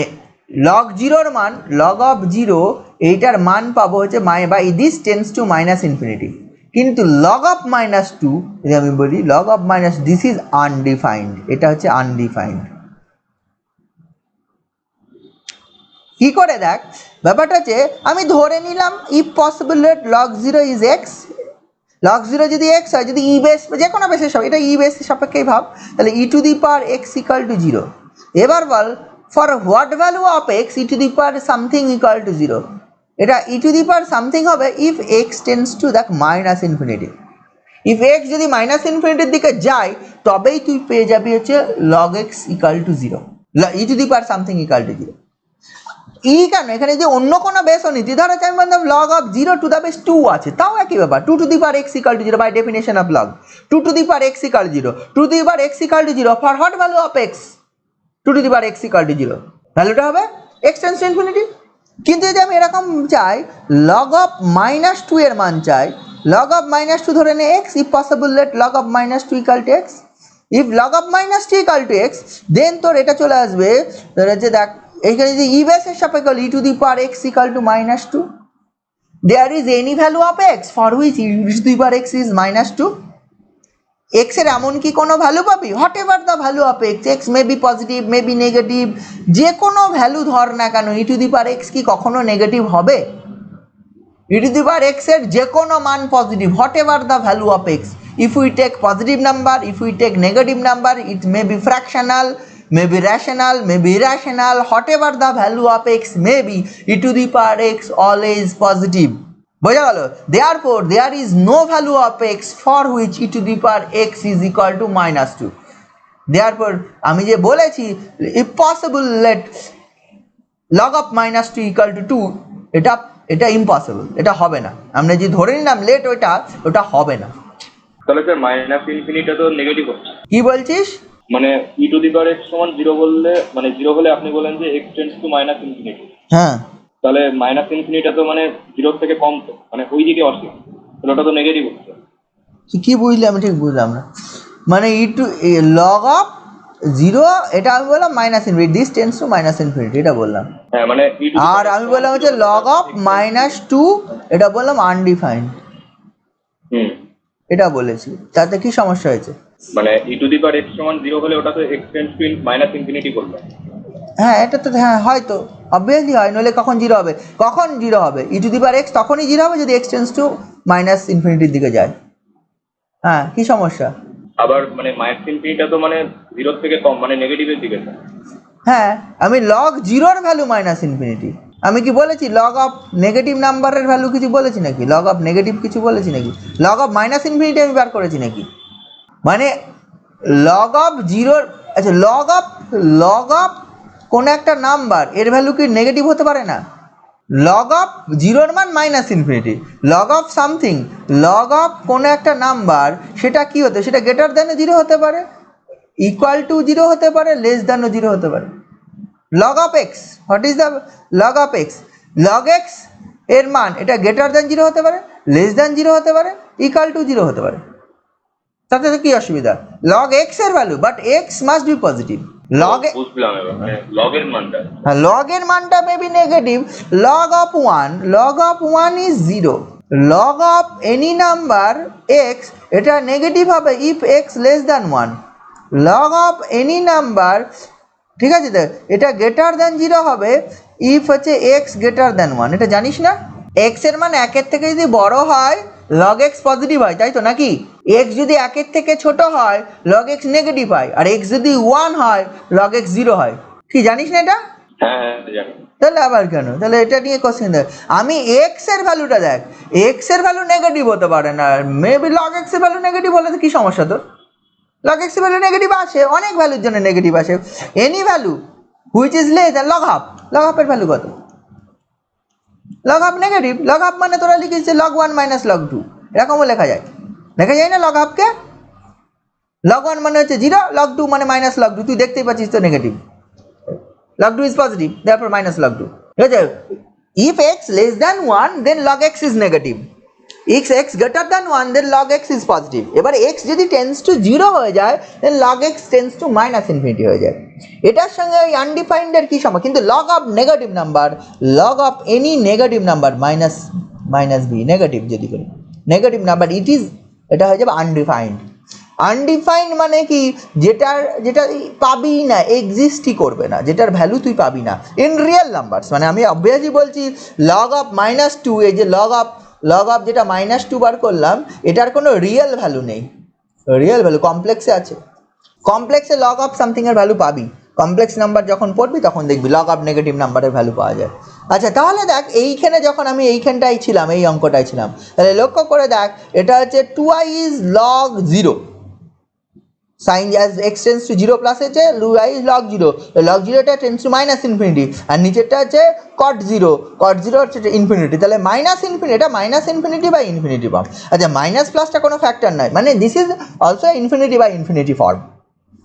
লগ 0 মান লগ অফ 0 এইটার মান পাবো হচ্ছে by this tends to -minus infinity. কিন্তু লগ অফ -2 যদি আমি বলি log of this is undefined, এটা হচ্ছে আনডিফাইন্ড। কি করে দেখ, ব্যাপারটা হচ্ছে আমি ধরে নিলাম if possible let log 0 is x, log 0 যদি x হয়, যদি ই বেস যে কোনো বেসের সব, এটা ই বেস সাপেক্ষেই ভাব, তাহলে e⁻x = 0। এবার বল for what value of x e⁻something = 0, এটা e⁻something হবে ইফ x টেন্ডস টু দেখ -ইনফিনিটি। ইফ x যদি -ইনফিনিটির দিকে যায় তবেই তুই পেয়ে যাবি হচ্ছে log x = 0, e⁻something = 0। ই কেন, এখানে যে অন্য কোনো বেসও নিতি, ধরো আমি বললাম log of 0 to the base 2 আছে, তাও একই ব্যাপার, 2⁻x = 0 বাই definition of log, 2⁻x = 0, 2⁻x = 0 for what value of x, 2⁻x = 0, ভ্যালুটা হবে x টেন্ডস টু ইনফিনিটি। কিন্তু যদি আমি এরকম চাই লগ অফ -2 এর মান চাই, লগ অফ -2 ধরে নে x, if possible let log of -2 = x, if log of -2 = x, then তোর এটা চলে আসবে যে দেখ এইখানে যদি ই বেসের সাপেক্ষে e⁻x = -2, there is any value of x for which e⁻x is -2, x এর এমন কি কোনো ভ্যালু পাবি, whatever the value of x may be positive may be negative, যে কোনো ভ্যালু ধর না কেন e⁻x কি কখনো নেগেটিভ হবে? e⁻x এর যে কোনো মান positive, what ever the value of x, if we take positive number, if we take negative number, it may be fractional, may be rational, may be irrational, whatever the value of x may be, e⁻x always positive, বোঝা গেল? therefore there is no value of x for which e⁻x is equal to -2, therefore আমি যে বলেছি if possible let log of -2 = 2, এটা impossible, এটা হবে না। আমরা যে ধরে নিলাম লেট ওটা হবে না। তাহলে স্যার -ইনফিনিটি তো নেগেটিভ হচ্ছে। কি বলছিস? মানে e⁻x = 0 বললে, মানে 0 হলে আপনি বলেন যে x টেন্ডস টু -ইনফিনিটি, হ্যাঁ, তাহলে -ইনফিনিটি তো মানে 0 থেকে কম, তো মানে ওই দিকে অসীম, তাহলে ওটা তো নেগেটিভ হচ্ছে। কি বুঝলি? আমি ঠিক বুঝলাম না। মানে লগ অফ 0 এটা আমি বললাম -infinity, this tends to -infinity এটা বললাম, হ্যাঁ মানে আর আমি বললাম হচ্ছে লগ অফ -2 এটা বললাম আনডিফাইন্ড, এটা বলেছি, তাতে কি সমস্যা হয়েছে? মানে e⁻x = 0 হলে ওটা তো x টেন্ডস টু -ইনফিনিটি করবে। হ্যাঁ এটা তো হ্যাঁ হয়তো অবভিয়াসলি হয়, নইলে কখন জিরো হবে? কখন জিরো হবে? ই টু দি পাওয়ার এক্স তখনই জিরো হবে যদি এক্স টেন্স টু মাইনাস ইনফিনিটির দিকে যায়। হ্যাঁ কি সমস্যা? আবার মানে মাইনাস ইনফিনিটা তো মানে জিরোর থেকে কম, মানে নেগেটিভের দিকে। হ্যাঁ আমি লগ জিরোর ভ্যালু মাইনাস ইনফিনিটি, আমি কি বলেছি লগ অফ নেগেটিভ নাম্বারের ভ্যালু কিছু বলেছি নাকি? লগ অফ নেগেটিভ কিছু বলেছি নাকি? লগ অফ মাইনাস ইনফিনিটি আমি বার করেছি নাকি? মানে লগ অফ জিরোর, আচ্ছা লগ অফ কোনো একটা নাম্বার এর ভ্যালু কি নেগেটিভ হতে পারে না? লগ অফ জিরোর মান minus infinity, log of something, log of কোনো একটা নাম্বার সেটা কি হতে, সেটা গ্রেটার দ্যান জিরো হতে পারে, ইকুয়াল টু জিরো হতে পারে, লেস দ্যানও জিরো হতে পারে। Log of x, what is the log of x? Log x এর মান এটা গ্রেটার দ্যান জিরো হতে পারে, লেস দ্যান জিরো হতে পারে, ইকুয়াল টু জিরো হতে পারে, তাতে তো কি অসুবিধা? লগ এক্স এর value, but x must be positive. Log বুঝলাম এবার, মানে লগের মানটা, হ্যাঁ লগের মানটা maybe negative. Log of one is zero, log of any number x এটা নেগেটিভ হবে if x less than one, log of any number, ঠিক আছে তো, এটা গ্রেটার দ্যান জিরো হবে ইফ হচ্ছে এক্স গ্রেটার দ্যান ওয়ান। এটা জানিস না? এক্স এর মান একের থেকে যদি বড় হয় লগ এক্স পজিটিভ হয়, তাই তো নাকি? এক্স যদি একের থেকে ছোট হয় লগ এক্স নেগেটিভ হয়, আর এক্স যদি ওয়ান হয় লগ এক্স জিরো হয়। কি জানিস না এটা? হ্যাঁ হ্যাঁ জানি। তাহলে আবার কেন? তাহলে এটা নিয়ে কোশ্চেন দেখ, আমি এক্স এর ভ্যালুটা দেখ, এক্স এর ভ্যালু নেগেটিভ হতে পারে না, মেবি লগ এক্স এর ভ্যালু নেগেটিভ হলে তো কি সমস্যা তোর? লগ এক্স এর ভ্যালু নেগেটিভ আসে, অনেক ভ্যালুর জন্য নেগেটিভ আসে, any value which is less than log half. Log হাফের ভ্যালু কত? Log half negative, log half মানে তোরা লিখিস log one minus log two, এরকমও লেখা যায় না লগ হাফকে? লগ ওয়ান মানে হচ্ছে জিরো, লগ টু মানে মাইনাস লগ টু, তুই দেখতেই পাচ্ছিস তো negative, log 2 is positive, therefore minus log 2. ঠিক আছে? If x less than 1 then log x is negative, if x greater than 1 then log x is positive. এবার x যদি tends to 0 হয়ে যায় then log x tends to minus infinity হয়ে যায়। এটার সঙ্গে ওই আনডিফাইন্ড এর কি সম্পর্ক? কিন্তু log of negative number, log of any negative number minus b negative যদি করি নেগেটিভ নাম্বার ইট ইজ, এটা হয়ে যাবে আনডিফাইন্ড। আনডিফাইন্ড মানে কি? যেটা পাবি না, এক্সিস্টই করবে না, যেটার ভ্যালু তুই পাবি না ইন রিয়েল নাম্বারস। মানে আমি অবভিয়াসলি বলছি লগ অফ মাইনাস টু, এই যে লগ অফ যেটা মাইনাস টু বার করলাম এটার কোনো রিয়েল ভ্যালু নেই, রিয়েল ভ্যালু কমপ্লেক্সে আছে। কমপ্লেক্সে লগ অফ সামথিং এর ভ্যালু পাবি, কমপ্লেক্স নাম্বার যখন পড়বি তখন দেখবি লগ অফ নেগেটিভ নাম্বারের ভ্যালু পাওয়া যায়। আচ্ছা তাহলে দেখ এইখানে যখন আমি এইখানটাই ছিলাম, এই অঙ্কটাই ছিলাম, তাহলে লক্ষ্য করে দেখ এটা হচ্ছে 2i is log 0, sine as x tends to 0 plus আছে y is log 0, log 0টা tends to মাইনাস ইনফিনিটি, আর নিচেরটা আছে cot 0 হচ্ছে ইনফিনিটি, তাহলে মাইনাস ইনফিনিটি, এটা minus infinity by infinity form. আচ্ছা মাইনাস প্লাসটা কোনো ফ্যাক্টর নয়, মানে this is also infinity by infinity form.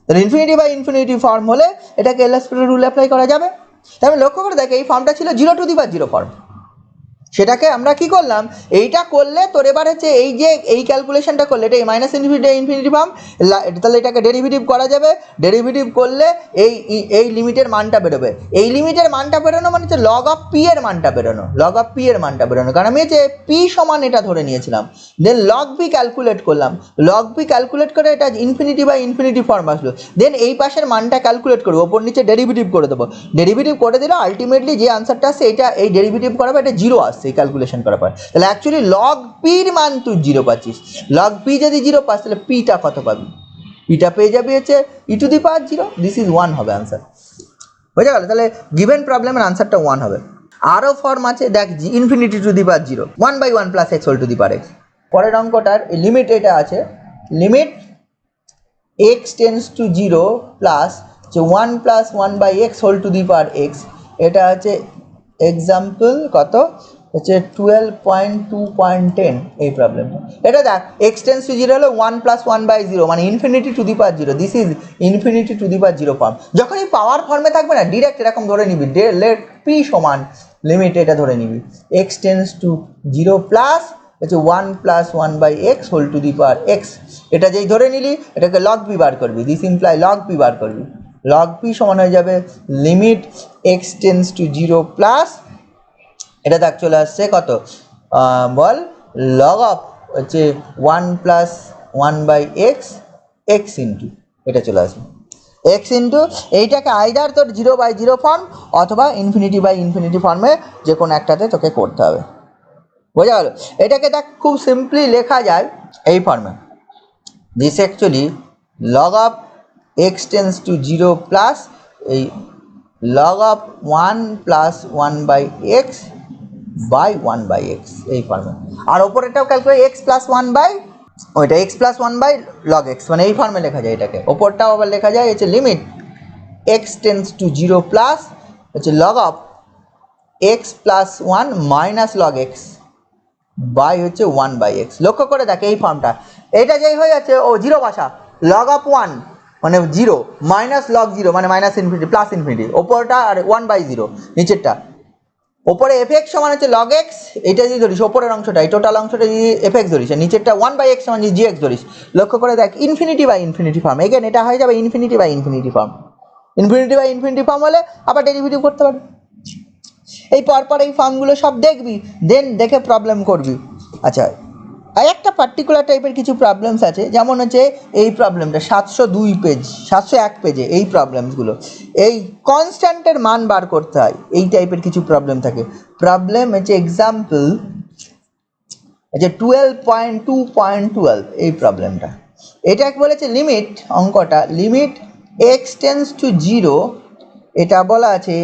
তাহলে ইনফিনিটি বাই ইনফিনিটি ফর্ম হলে এটাকে এল'হসপিটাল রুল অ্যাপ্লাই করা যাবে। তাহলে লক্ষ্য করে দেখ এই ফর্মটা ছিল 0 টু দি পাওয়ার 0 ফর্ম, সেটাকে আমরা কি করলাম, এইটা করলে তোর এবার হচ্ছে এই যে এই ক্যালকুলেশনটা করলে এটা মাইনাস ইনফিনিটি ফর্ম, তাহলে এটাকে ডেরিভেটিভ করা যাবে, ডেরিভেটিভ করলে এই লিমিটের মানটা বেরোবে, এই লিমিটের মানটা বেরোনো মানে হচ্ছে লগ অফ পি এর মানটা বেরোনো, লগ অফ পি এর মানটা বেরোনো, কারণ আমি হচ্ছে পি সমান এটা ধরে নিয়েছিলাম, দেন লগ পি ক্যালকুলেট করলাম, লগ পি ক্যালকুলেট করে এটা ইনফিনিটি বাই ইনফিনিটি ফর্ম আসলো, দেন এই পাশের মানটা ক্যালকুলেট করবো, ওপর নিচে ডেরিভেটিভ করে দেবো, ডেরিভেটিভ করে দিলে আলটিমেটলি যে আনসারটা আসছে এটা এই ডেরিভেটিভ করাবে এটা জিরো আসছে এই ক্যালকুলেশন করার পর, তাহলে অ্যাকচুয়ালি লগ পির মান তুই জিরো পাচ্ছিস, লগ পি যদি জিরো পাস তাহলে পিটা কত পাবি, পিটা পেয়ে যাবি হচ্ছে e to the power 0, this is 1 হবে আনসার, বুঝে গেল? তাহলে গিভেন প্রবলেমের আনসারটা 1 হবে। আরও ফর্ম আছে দেখ, infinity to the power 0, 1/1 plus x whole to the power x. পরের অঙ্কটার লিমিট এটা আছে, limit x tends to 0 plus 1 plus 1/x whole to the power x, এটা হচ্ছে এক্সাম্পল কত হচ্ছে 12.2.10 এই প্রবলেমটা। এটা দেখ এক্স টেন্স টু 0 হলো 1 প্লাস 1/0 মানে infinity to the power 0, this is infinity to the power 0 form. যখনই পাওয়ার ফর্মে থাকবে না ডিরেক্ট এরকম ধরে নিবি, লেট পি সমান লিমিট এটা ধরে নিবি এক্স টেন্স টু 0 প্লাস হচ্ছে 1 plus 1/x whole to the power x, এটা যেই ধরে নিলি এটাকে লগ পি বার করবি, দিস ইমপ্লাই লগ পি বার করবি, লগ পি সমান হয়ে যাবে limit x tends to 0 plus এটা দেখ চলে আসছে কত বল, লগ অফ হচ্ছে 1 প্লাস 1/x এক্স ইন্টু এটা চলে আসবে। এক্স ইন্টু এইটাকে আইদার তোর 0/0 ফর্ম অথবা ইনফিনিটি ফর্মে যে কোনো একটাতে তোকে করতে হবে। বোঝা গেল? এটাকে দেখ খুব সিম্পলি লেখা যায় এই ফর্মে, this actually log of x tends to 0 plus এই log of 1 plus 1/x by 1/x এই ফর্মে। আর ওপরেটাও ক্যালকুলেট এক্স প্লাস 1 বাই ওইটা x plus 1 by log x, মানে এই ফর্মে লেখা যায় এটাকে। ওপরটাও আবার লেখা যায় হচ্ছে limit x tends to 0 plus হচ্ছে log of x plus 1 minus log x by হচ্ছে 1/x। লক্ষ্য করে দেখ এই ফর্মটা, এটা যেই হয়ে যাচ্ছে ও 0 বসা, লগ অফ 1 মানে 0 মাইনাস লগ 0 মানে মাইনাস ইনফিনিটি প্লাস ইনফিনিটি, ওপরটা আর 1/0 নিচেরটা। ওপরে এফ এক্স সমান হচ্ছে লগ এক্স, এটা যদি ধরিস ওপরের অংশটা এই টোটাল অংশটা যদি এফ এক্স ধরিস, আর নিচেরটা 1/x সমান যদি জি এক্স ধরিস। লক্ষ্য করে দেখ infinity by infinity form, again এটা হয়ে যাবে infinity by infinity form. Infinity form হলে আবার ডেরিভেটিভ করতে পারবি। এই পরপর এই ফর্মগুলো সব দেখবি, দেন দেখে প্রবলেম করবি। আচ্ছা, আর একটা পার্টিকুলার টাইপের কিছু প্রবলেমস আছে, যেমন হচ্ছে এই প্রবলেমটা 702 পেজ 701 পেজে এই প্রবলেমসগুলো, এই কনস্ট্যান্টের মান বার করতে হয়, এই টাইপের কিছু প্রবলেম থাকে। প্রবলেম হচ্ছে এক্সাম্পল হচ্ছে 12.2.12 এই প্রবলেমটা। এটা বলেছে লিমিট, অঙ্কটা লিমিট এক্স টেন্স টু 0, এটা বলা আছে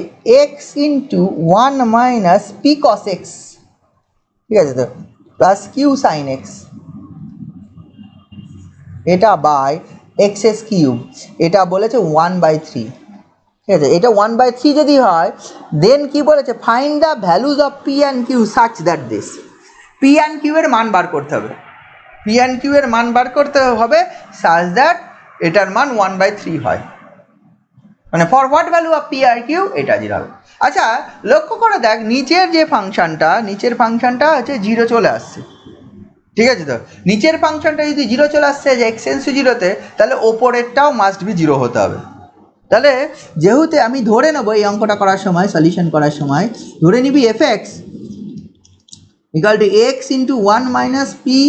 x into 1 minus P cos x, ঠিক আছে তো, প্লাস কিউ সাইন এক্স, এটা বাই এক্স এস কিউব, এটা বলেছে 1/3, ঠিক আছে। এটা 1/3 যদি হয় দেন কি বলেছে, find the values of P and Q such that this, P and Q এর মান বার করতে হবে, পি অ্যান্ড কিউ এর মান বার করতে হবে সাচ দ্যাট এটার মান 1/3 হয়, মানে for what value of P আর কিউ এটা 0 হবে। আচ্ছা লক্ষ্য করে দেখ নিচের যে ফাংশনটা, নিচের ফাংশনটা হচ্ছে 0 চলে আসছে, ঠিক আছে তো। নিচের ফাংশনটা যদি 0 চলে আসছে যে এক্স টেন্স টু 0-তে, তাহলে ওপরেরটাও মাস্ট বি 0 হতে হবে। তাহলে যেহেতু আমি ধরে নেবো এই অঙ্কটা করার সময়, সলিউশন করার সময় ধরে নিবি F x equal to x into 1 minus P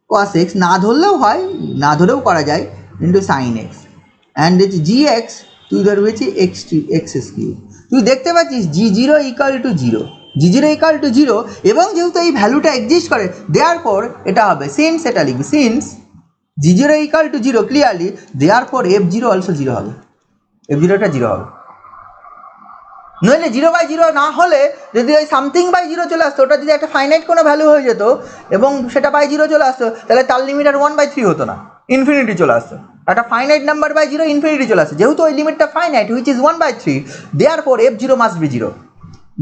cos x, না ধরলেও হয়, না ধরেও করা যায়, ইন্টু সাইন এক্স, অ্যান্ড হচ্ছে জি এক্স তুই ধরবি হচ্ছে এক্স এস কিউ। তুই দেখতে পাচ্ছিস G0 equal to 0, G0 equal to 0, এবং যেহেতু এই ভ্যালুটা এক্সিস্ট করে দেয়ারফর এটা হবে সিন্স, এটা লিখবি since G0 equal to 0 clearly, therefore F0 also 0 হবে, F0টা 0 হবে। নইলে 0/0 না হলে যদি ওই সামথিং বাই 0 চলে আসতো, ওটা যদি একটা ফাইনাইট কোনো ভ্যালু হয়ে যেত এবং সেটা বাই 0 চলে আসতো, তাহলে তার লিমিট আর 1/3 হতো না, ইনফিনিটি চলে আসতো। একটা ফাইনাইট নাম্বার বাই 0 ইনফিনিটি চলে আসছে, যেহেতু ওই লিমিটটা finite which is 1/3, therefore F0 must be 0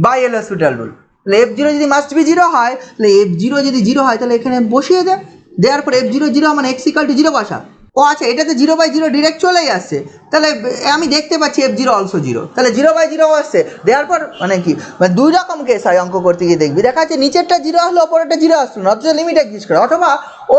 by L'Hospital rule. তাহলে F0 যদি মাস্ট বি 0 হয়, তাহলে F0 যদি 0 হয় তাহলে এখানে বসিয়ে দে, দেয়ারফর F0 0 মানে এক্স ইকাল টু 0 বসা। ও আচ্ছা, এটাতে 0/0 ডিরেক্ট চলেই আসছে, তাহলে আমি দেখতে পাচ্ছি F0 অলসো 0, তাহলে 0/0 আসছে, দেওয়ার পর মানে কি, মানে দুই রকম কেস হয় অঙ্ক করতে গিয়ে দেখবি, দেখা যাচ্ছে নিচেরটা 0 আসলো ওপরেরটা 0 আসলো না, অথচ লিমিট এক্সিস্ট করে, অথবা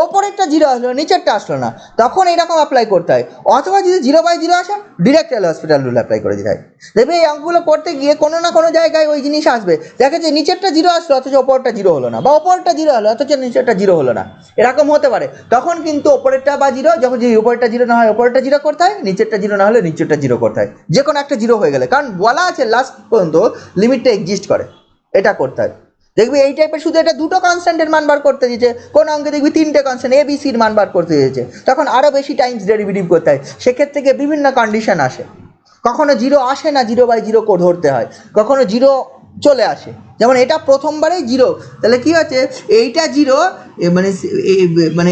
ওপরেরটা 0 আসলো নিচেরটা আসলো না, তখন এইরকম অ্যাপ্লাই করতে হয়। অথবা যদি 0/0 আসে ডিরেক্ট এল হসপিটাল রুল অ্যাপ্লাই করে দিতে হয়। দেখবি এই অঙ্কগুলো করতে গিয়ে কোনো না কোনো জায়গায় ওই জিনিস আসবে, দেখা যাচ্ছে নিচেরটা 0 আসলো অথচ ওপরটা 0 হলো না, বা ওপরটা 0 হলো অথচ নিচেরটা 0 হলো না, এরকম হতে পারে। তখন কিন্তু ওপরেরটা বা 0, যখন যদি ওপরেরটা 0 না হয় ওপরেরটা 0 করতে হয়, নিচেরটা 0 না হলে নিচেরটা 0 করতে হয়, যে কোনো একটা 0 হয়ে গেলে, কারণ বলা আছে লাস্ট পর্যন্ত লিমিটটা এক্সিস্ট করে, এটা করতে হয়। দেখবি এই টাইপের শুধু এটা দুটো কনস্ট্যান্টের মান বার করতে দিয়েছে, কোন অঙ্কে দেখবি 3টে কনস্ট্যান্ট এ বি সির মান বার করতে দিয়েছে, তখন আরও বেশি টাইমস ডেরিভেটিভ করতে হয়, সেক্ষেত্রে থেকে বিভিন্ন কন্ডিশন আসে, কখনো 0 আসে না 0/0 ধরতে হয়, কখনো 0 চলে আসে, যেমন এটা প্রথমবারেই 0, তাহলে কি হচ্ছে এইটা 0, মানে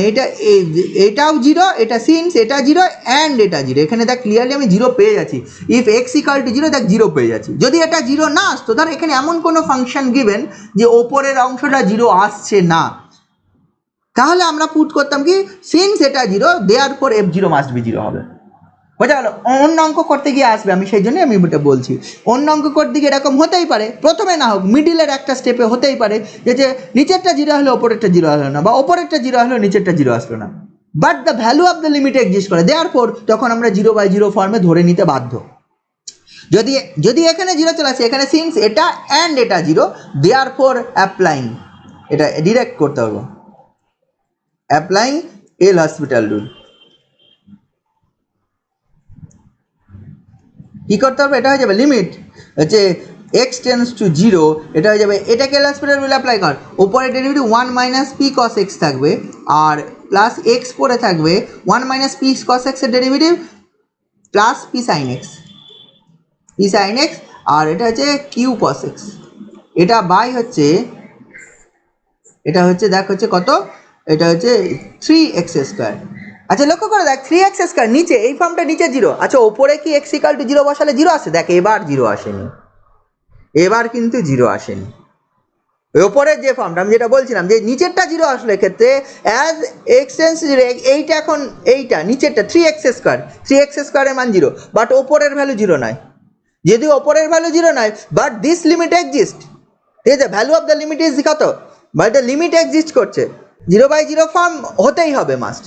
এটাও 0, এটা সিন্স এটা 0 অ্যান্ড এটা 0, এখানে দেখ ক্লিয়ারলি আমি 0 পেয়ে যাচ্ছি, ইফ এক্স ইকাল টু 0 দেখ 0 পেয়ে যাচ্ছি। যদি এটা 0 না আসতো, ধর এখানে এমন কোনো ফাংশন গিভেন যে ওপরের অংশটা 0 আসছে না, তাহলে আমরা পুট করতাম কি সিন্স এটা 0 দেয়ারফর F0 মাস্ট বি 0 হবে। বোঝা গেল? অন্য অঙ্ক করতে গিয়ে আসবে, আমি সেই জন্যই আমি এটা বলছি, অন্য অঙ্ক করতে গিয়ে এরকম হতেই পারে, প্রথমে না হোক মিডিলের একটা স্টেপে হতেই পারে যে নিচেরটা 0 হলো ওপরেরটা 0 হলো না, বা ওপরেরটা 0 হলো নিচেরটা 0 আসলো না, but the value of the limit exist করে, দেয়ারফর তখন আমরা 0/0 ফর্মে ধরে নিতে বাধ্য। যদি এখানে 0 চলে আসে, এখানে সিন্স এটা অ্যান্ড এটা 0, দেয়ারফর অ্যাপ্লাইং, এটা ডিরেক্ট করতে হবে, অ্যাপ্লাইং এল হসপিটাল রুল। কী করতে হবে, এটা হয়ে যাবে লিমিট হচ্ছে এক্স টেন্স টু জিরো, এটা হয়ে যাবে, এটাকে এল'হসপিটাল রুল অ্যাপ্লাই কর, ওপরে derivative one minus P cos x থাকবে আর প্লাস এক্স পরে থাকবে ওয়ান মাইনাস পি কস এক্সের derivative plus p sine x, P sine x, আর এটা হচ্ছে কিউ কস এক্স, এটা বাই হচ্ছে, এটা হচ্ছে দেখ হচ্ছে কত, এটা হচ্ছে 3x স্কোয়ার। আচ্ছা লক্ষ্য করে দেখ 3x স্কোয়ার নিচে এই ফর্মটা নিচে জিরো, আচ্ছা ওপরে কি x ইকাল টু জিরো বসালে জিরো আসে, দেখ এবার জিরো আসেনি, এবার কিন্তু জিরো আসেনি। ওপরের যে ফর্মটা আমি যেটা বলছিলাম যে নিচেরটা জিরো আসলে ক্ষেত্রে as x tends to zero, এইটা এখন এইটা নিচেরটা 3x স্কোয়ার, 3x স্কোয়ারের মান জিরো, বাট ওপরের ভ্যালু জিরো নয়, যদি ওপরের ভ্যালু জিরো নয় বাট দিস লিমিট এক্সিস্ট, ঠিক আছে, value of the limit is কত, বাট দ্য লিমিট এক্সিস্ট করছে, 0/0 ফর্ম হতেই হবে must,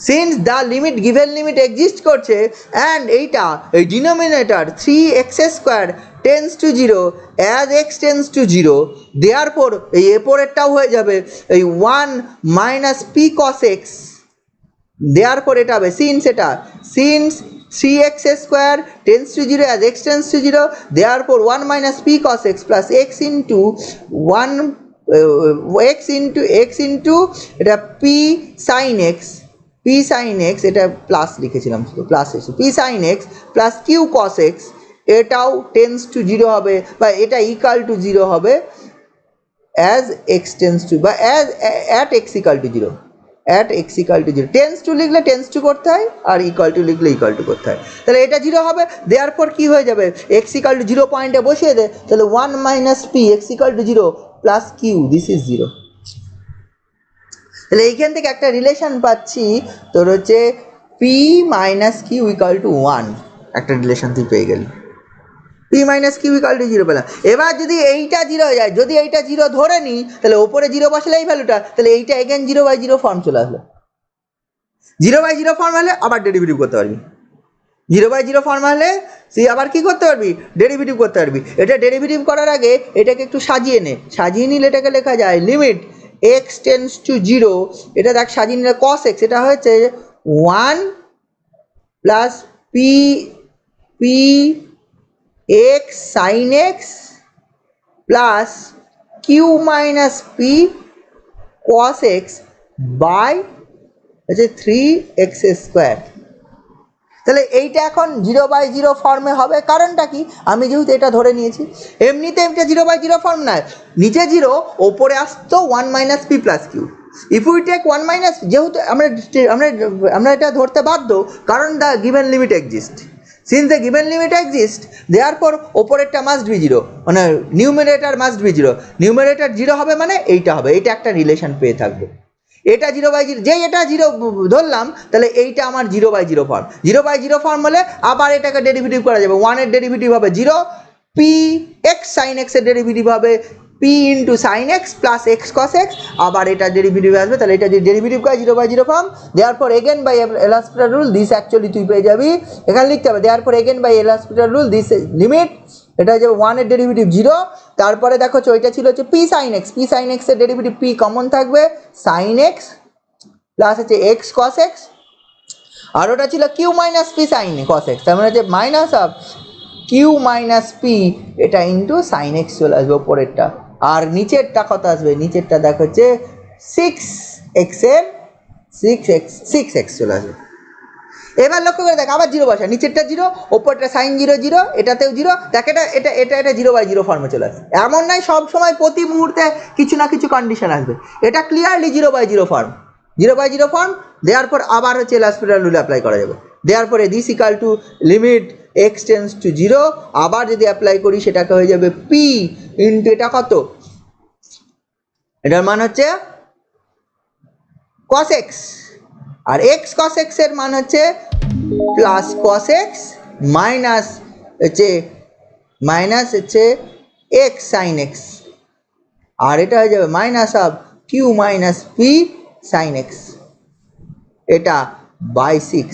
since the limit given limit exist করছে অ্যান্ড এইটা এই denominator 3x square tends to zero as x tends to zero, therefore এই এরপরেরটাও হয়ে যাবে এই 1 minus P cos x, therefore এটা হবে সিন্স, এটা since 3x square tends to zero as x tends to zero, therefore 1 minus P cos x plus x into 1 x into এটা p sine x, P sine x, এটা plus লিখেছিলাম শুধু plus এসে p sine x plus q cos x, এটাও tends to zero হবে বা এটা equal to zero হবে অ্যাজ এক্স টেন্স টু বা as at x equal to zero, at x equal to zero, tends to লিখলে tends to করতে হয় আর equal to লিখলে ইকাল টু করতে হয়, তাহলে এটা জিরো হবে, দেওয়ার পর কী হয়ে যাবে এক্স ইকাল টু জিরো পয়েন্টে বসিয়ে দে, তাহলে 1 minus P X equal to zero plus Q this is zero, তাহলে এইখান থেকে একটা রিলেশন পাচ্ছি তোর হচ্ছে P minus Q equal to 1, একটা রিলেশন তুই পেয়ে গেলি, P minus Q equal to zero পেলাম। এবার যদি এইটা জিরো হয়ে যায়, যদি এইটা জিরো ধরে নিই তাহলে ওপরে জিরো বসালে এই ভ্যালুটা, তাহলে এইটা এগেন 0/0 ফর্ম চলে আসলো, 0/0 ফর্ম হলে আবার ডেরিভেটিভ করতে পারবি, 0/0 ফর্ম হলে তুই আবার কি করতে পারবি, ডেরিভেটিভ করতে পারবি। এটা ডেরিভেটিভ করার আগে এটাকে একটু সাজিয়ে নে, সাজিয়ে নিলে এটাকে লেখা যায় limit x tends to zero, এটা দেখ সাজিয়ে নিলে কস এক্স, এটা হচ্ছে 1 plus P P x sine x plus Q minus P cos X by হচ্ছে 3x স্কোয়ার, তাহলে এইটা এখন 0/0 ফর্মে হবে, কারণটা কি, আমি যেহেতু এটা ধরে নিয়েছি, এমনিতে এটা 0/0 ফর্ম নয়, নিচে জিরো ওপরে আসতো 1 minus p plus q, if we take 1 minus, যেহেতু আমরা এটা ধরতে বাধ্য কারণ the given limit exist, since the given limit exist therefore ওপরেরটা মাস্ট বি জিরো, মানে numerator must be zero, numerator zero হবে মানে এইটা হবে, এইটা একটা রিলেশন পেয়ে থাকবো, এটা 0/0, যেই এটা জিরো ধরলাম তাহলে এইটা আমার 0/0 ফর্ম, 0/0 ফর্ম হলে আবার এটাকে ডেরিভেটিভ করা যাবে, 1 এর ডেরিভেটিভ হবে zero, p x sine x এর ডেরিভেটিভ হবে p into sine x plus x cos x, আবার এটা ডেরিভেটিভ আসবে, তাহলে এটা যদি ডেরিভেটিভ করে 0/0 ফর্ম, দেওয়ার পর again by L'Hospital rule this actually তুই পেয়ে যাবি, এখানে লিখতে হবে দেওয়ার পর again by L'Hospital rule this limit, এটা হচ্ছে 1 এর ডেরিভেটিভ জিরো, তারপরে দেখো ওইটা ছিল হচ্ছে P sine x, P sine x এর ডেরিভেটিভ পি কমন থাকবে সাইন এক্স প্লাস হচ্ছে এক্স কস এক্স, আর ওটা ছিল Q minus P sine cos X, তার মানে হচ্ছে minus of Q minus P, এটা ইন্টু সাইন এক্স চলে আসবে ওপরেরটা, আর নিচেরটা কত আসবে, নিচেরটা দেখো হচ্ছে 6x চলে আসবে। এবার লক্ষ্য করে দেখ আবার জিরো বসা, নিচেরটা জিরো ওপরটা সাইন জিরো জিরো, এটাতেও জিরো, দেখ এটা 0/0 ফর্মে চলে আসবে, এমন নয় সব সময় প্রতি মুহূর্তে কিছু না কিছু কন্ডিশন আসবে, এটা ক্লিয়ারলি 0/0 ফর্ম, 0/0 ফর্ম, দেওয়ার পর আবার হচ্ছে এল'হসপিটাল রুল অ্যাপ্লাই করা যাবে, দেওয়ার পরে this equal two limit x tends to zero, আবার যদি অ্যাপ্লাই করি সেটাকে হয়ে যাবে পি ইন্টু এটা কত, এটার মান হচ্ছে cos x, আর এক্স cos x এর মান হচ্ছে প্লাস cos x মাইনাস হচ্ছে এক্স সাইন এক্স, আর এটা হয়ে যাবে minus of Q minus P sine x, এটা বাই 6,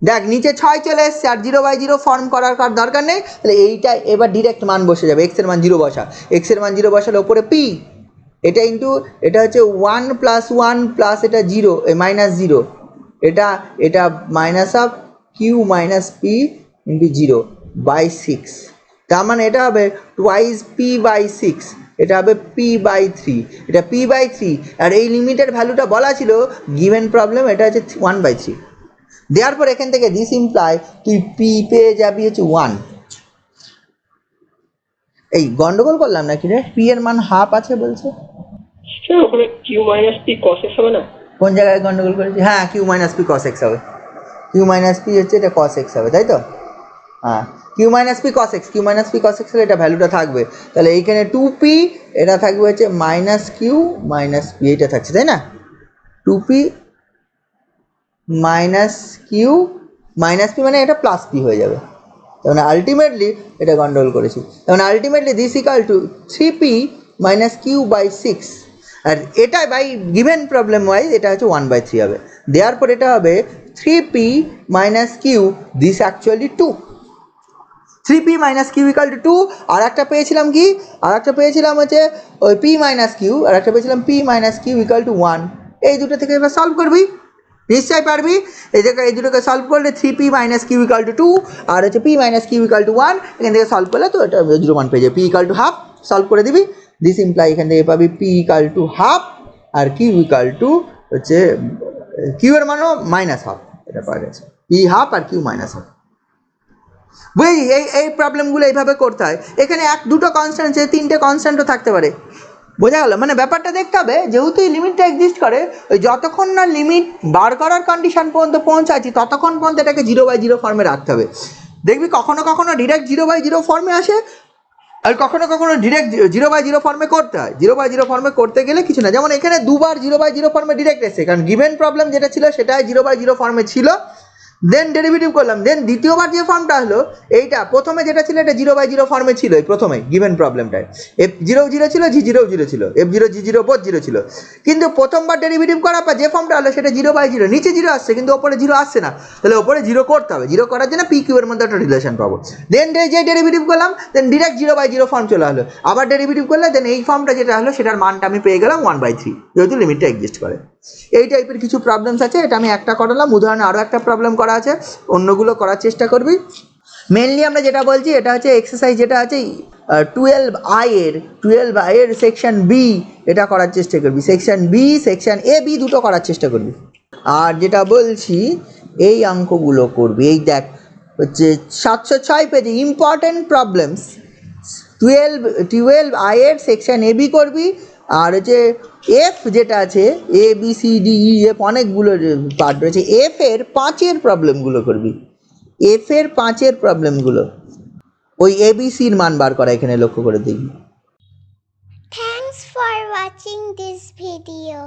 দেখ নিচে 6 চলে এসছে আর 0/0 ফর্ম করার দরকার নেই, তাহলে এইটা এবার ডিরেক্ট মান বসে যাবে, এক্সের মান 0 বসা, এক্সের মান 0 বসালে ওপরে পি, এটা ইন্টু এটা হচ্ছে 1 + 1 প্লাস এটা 0 মাইনাস 0, এটা minus of Q minus P into 0/6, তার মানে এটা হবে টোয়াইস p/6, এটা হবে p/3, এটা p/3, আর এই লিমিটের ভ্যালুটা বলা ছিল গিভেন প্রবলেম, এটা হচ্ছে 1/3। দেওয়ার পর এখান থেকে দিস ইমপ্লাই তুই পি পেয়ে যাবি হচ্ছে 1। এই গন্ডগোল করলাম নাকি রে? পি এর মান হাফ আছে বলছে, স্যার ওখানে Q minus P cos x হবে না? কোন জায়গায় গন্ডগোল করেছি? হ্যাঁ, Q minus P cos x হবে, কিউ মাইনাস পি হচ্ছে এটা কস এক্স হবে, তাই তো? হ্যাঁ, Q minus P cos x, Q minus P cos x হলে এটা ভ্যালুটা থাকবে, তাহলে এইখানে 2p, এটা থাকবে হচ্ছে মাইনাস কিউ মাইনাস পি, এটা থাকছে তাই না? 2p minus Q minus P, মানে এটা প্লাস পি হয়ে যাবে। তার মানে আলটিমেটলি এটা গন্ডগোল করেছি, তার মানে ultimately this equal to 3p minus Q by 6, আর এটা বাই গিভেন প্রবলেম ওয়াইজ এটা হচ্ছে 1/3 হবে। দেওয়ার পর এটা হবে 3p minus Q, this actually 2, 3p minus Q equal to 2। আর একটা পেয়েছিলাম কি, আর একটা পেয়েছিলাম হচ্ছে ওই p মাইনাস কিউ, আর একটা পেয়েছিলাম p minus Q equal to 1। এই দুটো থেকে এবার সলভ করবি, নিশ্চয়ই পারবি। এই জায়গায় এই দুটোকে সলভ করলে 3p minus Q equal to 2 আর হচ্ছে p minus Q equal to 1, এখান থেকে সলভ করলে তো এটা 0 পেয়ে যাবে, p equal to half, solve করে দিবি, দিস ইমপ্লাই এখান থেকে পাবি p ইকাল টু হাফ আর কিউ ইকাল টু হচ্ছে কিউ এর মানও মাইনাস হাফ, এটা পাওয়া গেছে, p হাফ আর কিউ মাইনাস হাফ। বুঝলি, এই প্রবলেমগুলো এইভাবে করতে হয়। এখানে দুটো কনস্ট্যান্ট, 3টে কনস্ট্যান্টও থাকতে পারে, বোঝা গেল? মানে ব্যাপারটা দেখতে হবে, যেহেতু এই লিমিটটা এক্সিস্ট করে, ওই যতক্ষণ না লিমিট বার করার কন্ডিশন পর্যন্ত পৌঁছাচ্ছি ততক্ষণ পর্যন্ত এটাকে 0/0 ফর্মে রাখতে হবে। দেখবি কখনো কখনো ডিরেক্ট 0/0 ফর্মে আসে, আর কখনো কখনো ডিরেক্ট 0/0 ফর্মে করতে হয়। 0/0 ফর্মে করতে গেলে কিছু না, যেমন এখানে দুবার 0/0 ফর্মে ডিরেক্ট এসে, কারণ গিভেন প্রবলেম যেটা ছিল সেটাই 0/0 ফর্মে ছিল, দেন ডেরিভেটিভ করলাম, দেন দ্বিতীয়বার যে ফর্মটা হলো এইটা, প্রথমে যেটা ছিল এটা 0/0 ফর্মে ছিল, এই প্রথমে গিভেন প্রবলেমটায় f0 ছিল, g0 ছিল, f0 g0 বোথ 0 ছিল, কিন্তু প্রথমবার ডেরিভেটিভ করার পর যে ফর্মটা হলো সেটা 0/0, নিচে 0 আসছে কিন্তু ওপরে 0 আসছে না, তাহলে ওপরে 0 করতে হবে, 0 করার জন্য pq এর মধ্যে একটা রিলেশন পাবো, দেন যে ডেরিভেটিভ করলাম দেন ডিরেক্ট 0/0 ফর্ম চলে হলো, আবার ডেরিভেটিভ করলে দেন এই ফর্মটা যেটা হলো সেটার মানটা আমি পেয়ে গেলাম 1/3, যেহেতু লিমিটটা এক্সিস্ট করে। এই টাইপের কিছু প্রবলেমস আছে, এটা আমি একটা করালাম, উদাহরণে আরও একটা প্রবলেম করা আছে, অন্যগুলো করার চেষ্টা করবি। মেনলি আমরা যেটা বলছি এটা হচ্ছে এক্সারসাইজ যেটা আছে 12i এর সেকশন বি, এটা করার চেষ্টা করবি, section B section A B দুটো করার চেষ্টা করবি। আর যেটা বলছি এই অঙ্কগুলো করবি, এই দেখ হচ্ছে 706 পেজে ইম্পর্টেন্ট প্রবলেমস, 12i এর সেকশন এ বি করবি, আর হচ্ছে এফ যেটা আছে A B C D E F অনেকগুলো পার্ট রয়েছে, এফ এর 5-এর প্রবলেমগুলো করবি, এফ এর 5-এর প্রবলেমগুলো, ওই এবিসির মান বার করা এখানে লক্ষ্য করে দেখবি। Thanks for watching this video.